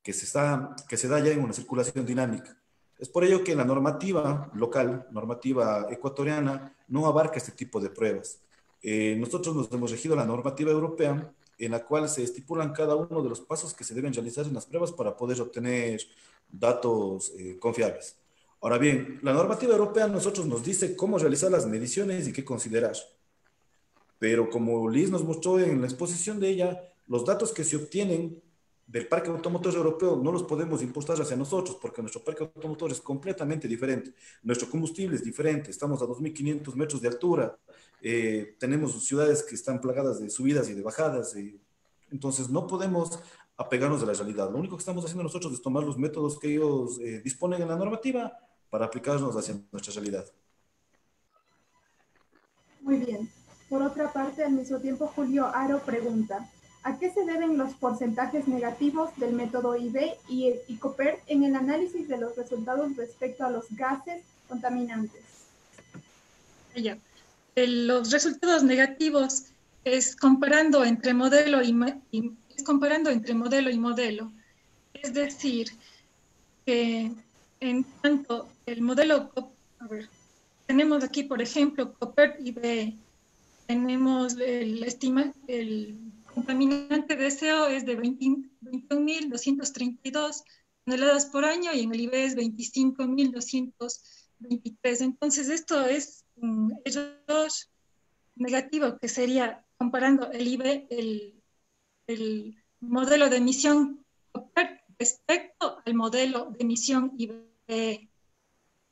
que se da ya en una circulación dinámica. Es por ello que la normativa local, normativa ecuatoriana, no abarca este tipo de pruebas. Nosotros nos hemos regido la normativa europea, en la cual se estipulan cada uno de los pasos que se deben realizar en las pruebas para poder obtener datos confiables. Ahora bien, la normativa europea a nosotros nos dice cómo realizar las mediciones y qué considerar. Pero como Liz nos mostró en la exposición de ella, los datos que se obtienen del parque automotor europeo no los podemos impostar hacia nosotros porque nuestro parque automotor es completamente diferente. Nuestro combustible es diferente, estamos a 2.500 metros de altura, tenemos ciudades que están plagadas de subidas y de bajadas, entonces no podemos apegarnos a la realidad. Lo único que estamos haciendo nosotros es tomar los métodos que ellos disponen en la normativa para aplicarnos hacia nuestra realidad. Muy bien. Por otra parte, al mismo tiempo, Julio Aro pregunta, ¿a qué se deben los porcentajes negativos del método IB y COPERT en el análisis de los resultados respecto a los gases contaminantes? Ya. Los resultados negativos es comparando entre modelo y modelo. Es decir, que en tanto el modelo, tenemos aquí, por ejemplo, COPERT IB, tenemos el contaminante de CO es de 21.232 toneladas por año y en el IB es 25.223. Entonces, esto es un error negativo que sería comparando el IB, el modelo de emisión respecto al modelo de emisión IB.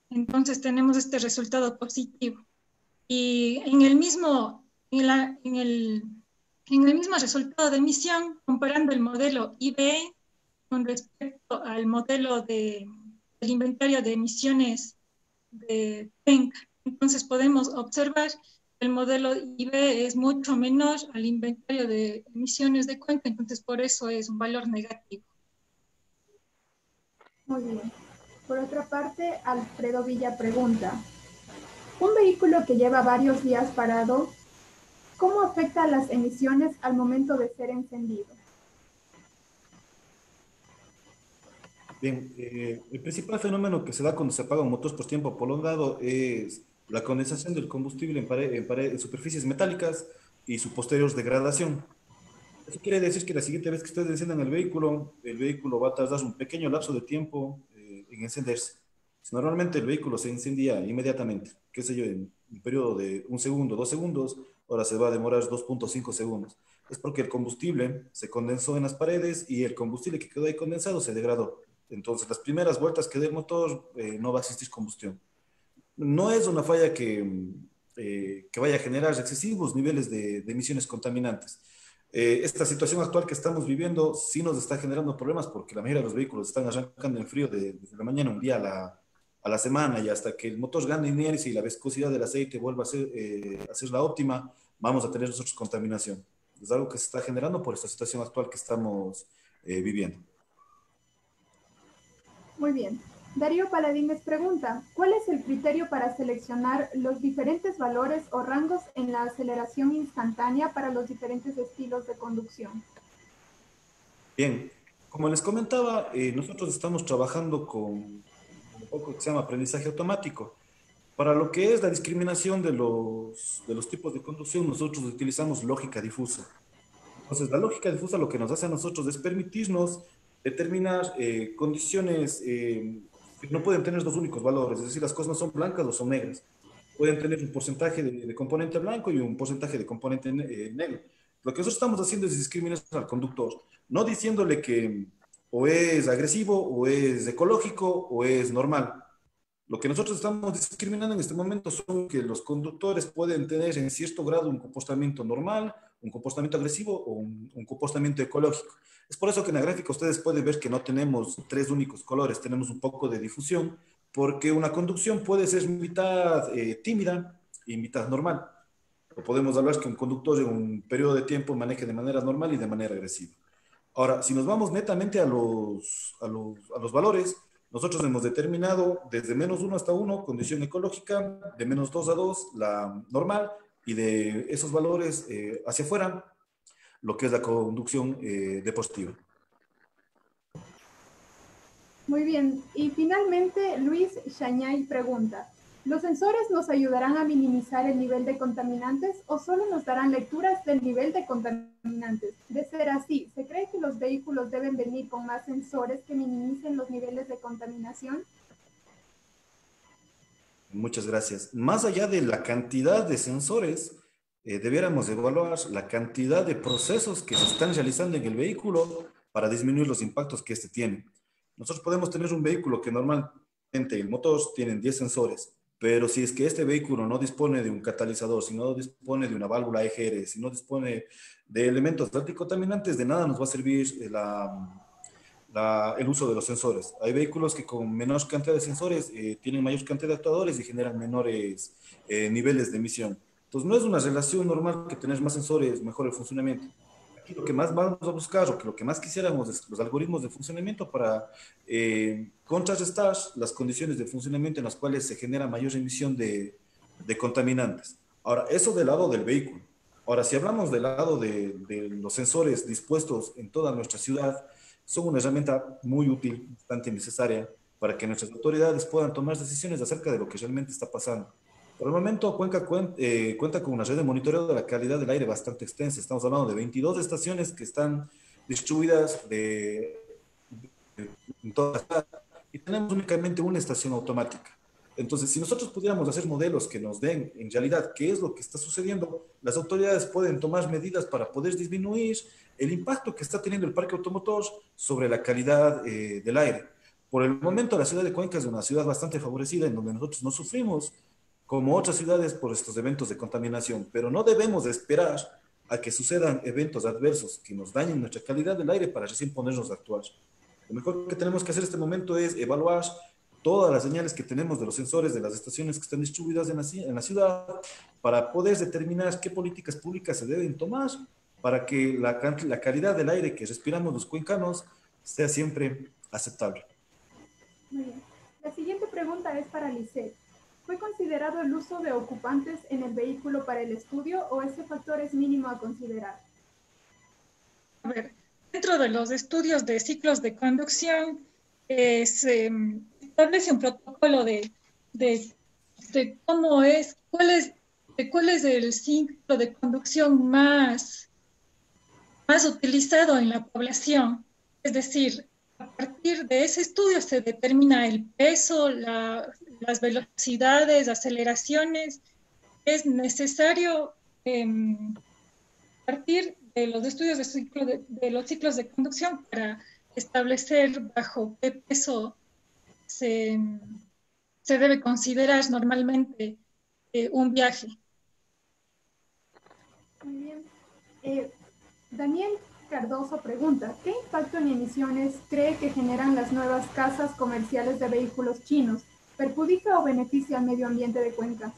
Entonces, tenemos este resultado positivo. Y en el mismo resultado de emisión, comparando el modelo IBE con respecto al modelo del inventario de emisiones de Cuenca, entonces podemos observar que el modelo IBE es mucho menor al inventario de emisiones de Cuenca, entonces por eso es un valor negativo. Muy bien. Por otra parte, Alfredo Villa pregunta, un vehículo que lleva varios días parado, ¿cómo afecta las emisiones al momento de ser encendido? Bien, el principal fenómeno que se da cuando se apaga un motor por tiempo prolongado es la condensación del combustible en superficies metálicas y su posterior degradación. Eso quiere decir que la siguiente vez que ustedes enciendan el vehículo va a tardar un pequeño lapso de tiempo en encenderse. Normalmente el vehículo se encendía inmediatamente, qué sé yo, en un periodo de 1 segundo, 2 segundos, ahora se va a demorar 2.5 segundos. Es porque el combustible se condensó en las paredes y el combustible que quedó ahí condensado se degradó. Entonces, las primeras vueltas que dé el motor no va a existir combustión. No es una falla que vaya a generar excesivos niveles de emisiones contaminantes. Esta situación actual que estamos viviendo sí nos está generando problemas porque la mayoría de los vehículos están arrancando en frío desde la mañana un día a la semana y hasta que el motor gane inercia y la viscosidad del aceite vuelva a ser la óptima, vamos a tener nosotros contaminación. Es algo que se está generando por esta situación actual que estamos viviendo. Muy bien. Darío Paladín les pregunta, ¿cuál es el criterio para seleccionar los diferentes valores o rangos en la aceleración instantánea para los diferentes estilos de conducción? Bien, como les comentaba, nosotros estamos trabajando con un poco que se llama aprendizaje automático. Para lo que es la discriminación de los tipos de conducción, nosotros utilizamos lógica difusa. Entonces, la lógica difusa lo que nos hace a nosotros es permitirnos determinar condiciones que no pueden tener dos únicos valores, es decir, las cosas no son blancas o son negras. Pueden tener un porcentaje de componente blanco y un porcentaje de componente negro. Lo que nosotros estamos haciendo es discriminar al conductor, no diciéndole que o es agresivo, o es ecológico, o es normal. Lo que nosotros estamos discriminando en este momento son que los conductores pueden tener en cierto grado un comportamiento normal un comportamiento agresivo o un comportamiento ecológico. Es por eso que en la gráfica ustedes pueden ver que no tenemos tres únicos colores, tenemos un poco de difusión, porque una conducción puede ser mitad tímida y mitad normal. O podemos hablar que un conductor en un periodo de tiempo maneje de manera normal y de manera agresiva. Ahora, si nos vamos netamente a los valores, nosotros hemos determinado desde -1 hasta 1, condición ecológica, de -2 a 2, la normal, y de esos valores hacia afuera, lo que es la conducción deportiva. Muy bien. Y finalmente, Luis Chañay pregunta, ¿los sensores nos ayudarán a minimizar el nivel de contaminantes o solo nos darán lecturas del nivel de contaminantes? De ser así, ¿se cree que los vehículos deben venir con más sensores que minimicen los niveles de contaminación? Muchas gracias. Más allá de la cantidad de sensores, debiéramos evaluar la cantidad de procesos que se están realizando en el vehículo para disminuir los impactos que este tiene. Nosotros podemos tener un vehículo que normalmente el motor tiene 10 sensores, pero si es que este vehículo no dispone de un catalizador, si no dispone de una válvula EGR, si no dispone de elementos anticontaminantes, de nada nos va a servir el uso de los sensores. Hay vehículos que con menor cantidad de sensores tienen mayor cantidad de actuadores y generan menores niveles de emisión. Entonces, no es una relación normal que tener más sensores mejor el funcionamiento. Aquí lo que más vamos a buscar o que lo que más quisiéramos es los algoritmos de funcionamiento para contrarrestar las condiciones de funcionamiento en las cuales se genera mayor emisión de contaminantes. Ahora, eso del lado del vehículo. Ahora, si hablamos del lado de los sensores dispuestos en toda nuestra ciudad, son una herramienta muy útil, bastante necesaria, para que nuestras autoridades puedan tomar decisiones acerca de lo que realmente está pasando. Por el momento, Cuenca cuenta con una red de monitoreo de la calidad del aire bastante extensa. Estamos hablando de 22 estaciones que están distribuidas en toda la ciudad y tenemos únicamente una estación automática. Entonces, si nosotros pudiéramos hacer modelos que nos den en realidad qué es lo que está sucediendo, las autoridades pueden tomar medidas para poder disminuir el impacto que está teniendo el parque automotor sobre la calidad del aire. Por el momento, la ciudad de Cuenca es una ciudad bastante favorecida en donde nosotros no sufrimos como otras ciudades por estos eventos de contaminación, pero no debemos de esperar a que sucedan eventos adversos que nos dañen nuestra calidad del aire para recién ponernos a actuar. Lo mejor que tenemos que hacer en este momento es evaluar todas las señales que tenemos de los sensores de las estaciones que están distribuidas en la ciudad para poder determinar qué políticas públicas se deben tomar para que la calidad del aire que respiramos los cuencanos sea siempre aceptable. Muy bien. La siguiente pregunta es para Lisette. ¿Fue considerado el uso de ocupantes en el vehículo para el estudio o ese factor es mínimo a considerar? A ver, dentro de los estudios de ciclos de conducción, se establece un protocolo de cómo es, cuál es el ciclo de conducción más utilizado en la población. Es decir, a partir de ese estudio se determina el peso, las velocidades, aceleraciones. Es necesario partir de los estudios de los ciclos de conducción para establecer bajo qué peso se debe considerar normalmente un viaje. Muy bien. Daniel Cardoso pregunta, ¿qué impacto en emisiones cree que generan las nuevas casas comerciales de vehículos chinos? ¿Perjudica o beneficia al medio ambiente de Cuenca?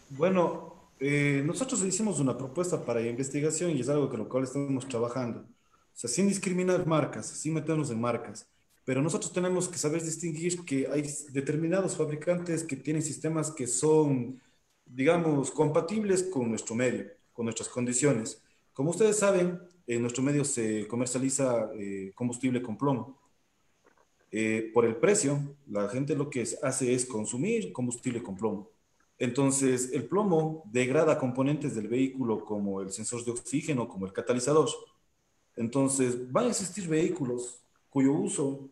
Bueno, nosotros hicimos una propuesta para investigación y es algo con lo cual estamos trabajando. O sea, sin discriminar marcas, sin meternos en marcas. Pero nosotros tenemos que saber distinguir que hay determinados fabricantes que tienen sistemas que son, digamos, compatibles con nuestro medio, con nuestras condiciones. Como ustedes saben, en nuestro medio se comercializa combustible con plomo. Por el precio, la gente lo que hace es consumir combustible con plomo. Entonces, el plomo degrada componentes del vehículo como el sensor de oxígeno, como el catalizador. Entonces, van a existir vehículos cuyo uso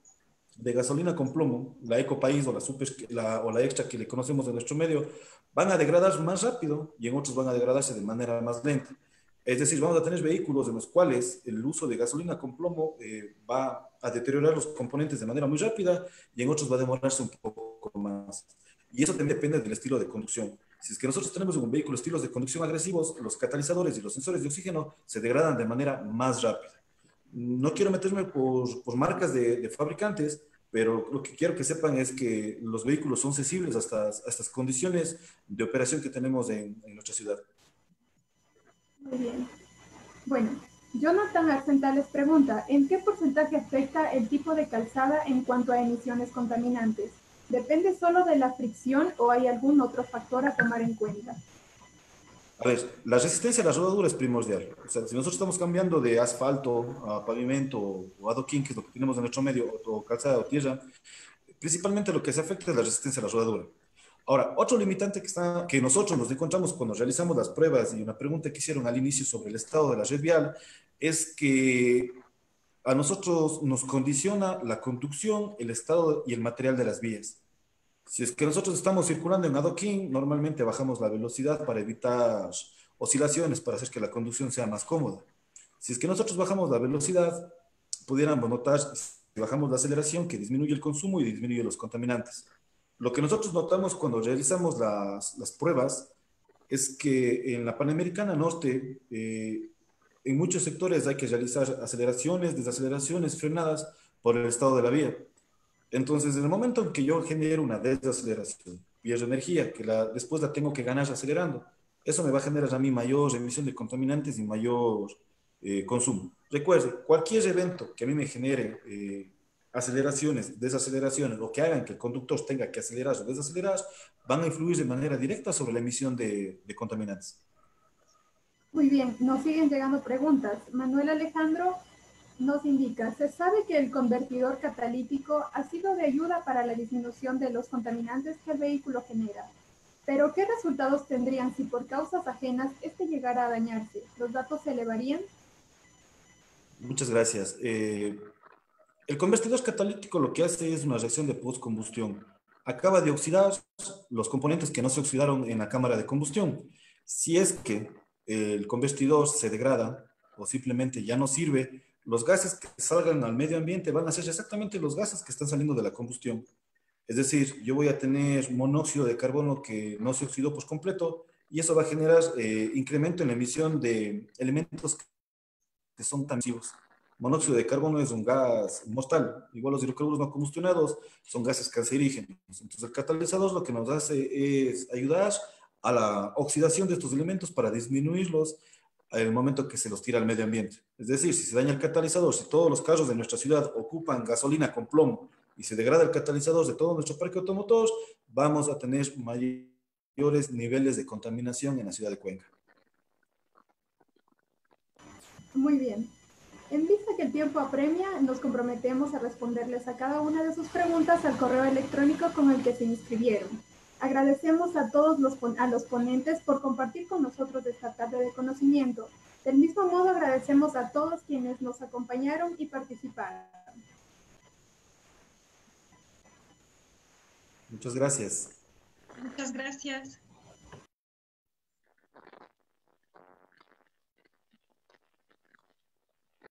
de gasolina con plomo, la EcoPaís o o la Extra que le conocemos en nuestro medio, van a degradar más rápido y en otros van a degradarse de manera más lenta. Es decir, vamos a tener vehículos en los cuales el uso de gasolina con plomo va a deteriorar los componentes de manera muy rápida y en otros va a demorarse un poco más. Y eso también depende del estilo de conducción. Si es que nosotros tenemos en un vehículo estilos de conducción agresivos, los catalizadores y los sensores de oxígeno se degradan de manera más rápida. No quiero meterme por marcas de fabricantes, pero lo que quiero que sepan es que los vehículos son sensibles a estas condiciones de operación que tenemos en nuestra ciudad. Muy bien. Bueno, Jonathan Arcenta les pregunta, ¿en qué porcentaje afecta el tipo de calzada en cuanto a emisiones contaminantes? ¿Depende solo de la fricción o hay algún otro factor a tomar en cuenta? A ver, la resistencia a la rodadura es primordial. O sea, si nosotros estamos cambiando de asfalto a pavimento o adoquín, que es lo que tenemos en nuestro medio, o calzada o tierra, principalmente lo que se afecta es la resistencia a la rodadura. Ahora, otro limitante que nosotros nos encontramos cuando realizamos las pruebas y una pregunta que hicieron al inicio sobre el estado de la red vial es que a nosotros nos condiciona la conducción, el estado y el material de las vías. Si es que nosotros estamos circulando en adoquín, normalmente bajamos la velocidad para evitar oscilaciones, para hacer que la conducción sea más cómoda. Si es que nosotros bajamos la velocidad, pudiéramos notar, si bajamos la aceleración, que disminuye el consumo y disminuye los contaminantes. Lo que nosotros notamos cuando realizamos las pruebas es que en la Panamericana Norte, en muchos sectores hay que realizar aceleraciones, desaceleraciones, frenadas por el estado de la vía. Entonces, en el momento en que yo genero una desaceleración, pierdo energía, después la tengo que ganar acelerando, eso me va a generar a mí mayor emisión de contaminantes y mayor consumo. Recuerde, cualquier evento que a mí me genere aceleraciones, desaceleraciones, o que hagan que el conductor tenga que acelerar o desacelerar, van a influir de manera directa sobre la emisión de contaminantes. Muy bien, nos siguen llegando preguntas. Manuel Alejandro nos indica, se sabe que el convertidor catalítico ha sido de ayuda para la disminución de los contaminantes que el vehículo genera. Pero, ¿qué resultados tendrían si por causas ajenas este llegara a dañarse? ¿Los datos se elevarían? Muchas gracias. El convertidor catalítico lo que hace es una reacción de postcombustión. Acaba de oxidar los componentes que no se oxidaron en la cámara de combustión. Si es que el convertidor se degrada o simplemente ya no sirve, los gases que salgan al medio ambiente van a ser exactamente los gases que están saliendo de la combustión. Es decir, yo voy a tener monóxido de carbono que no se oxidó por completo y eso va a generar incremento en la emisión de elementos que son tan nocivos. Monóxido de carbono es un gas mortal, igual los hidrocarburos no combustionados son gases cancerígenos. Entonces el catalizador lo que nos hace es ayudar a la oxidación de estos elementos para disminuirlos en el momento que se los tira al medio ambiente. Es decir, si se daña el catalizador, si todos los carros de nuestra ciudad ocupan gasolina con plomo y se degrada el catalizador de todo nuestro parque automotor, vamos a tener mayores niveles de contaminación en la ciudad de Cuenca. Muy bien. En vista que el tiempo apremia, nos comprometemos a responderles a cada una de sus preguntas al correo electrónico con el que se inscribieron. Agradecemos a todos los ponentes por compartir con nosotros esta tarde de conocimiento. Del mismo modo, agradecemos a todos quienes nos acompañaron y participaron. Muchas gracias. Muchas gracias.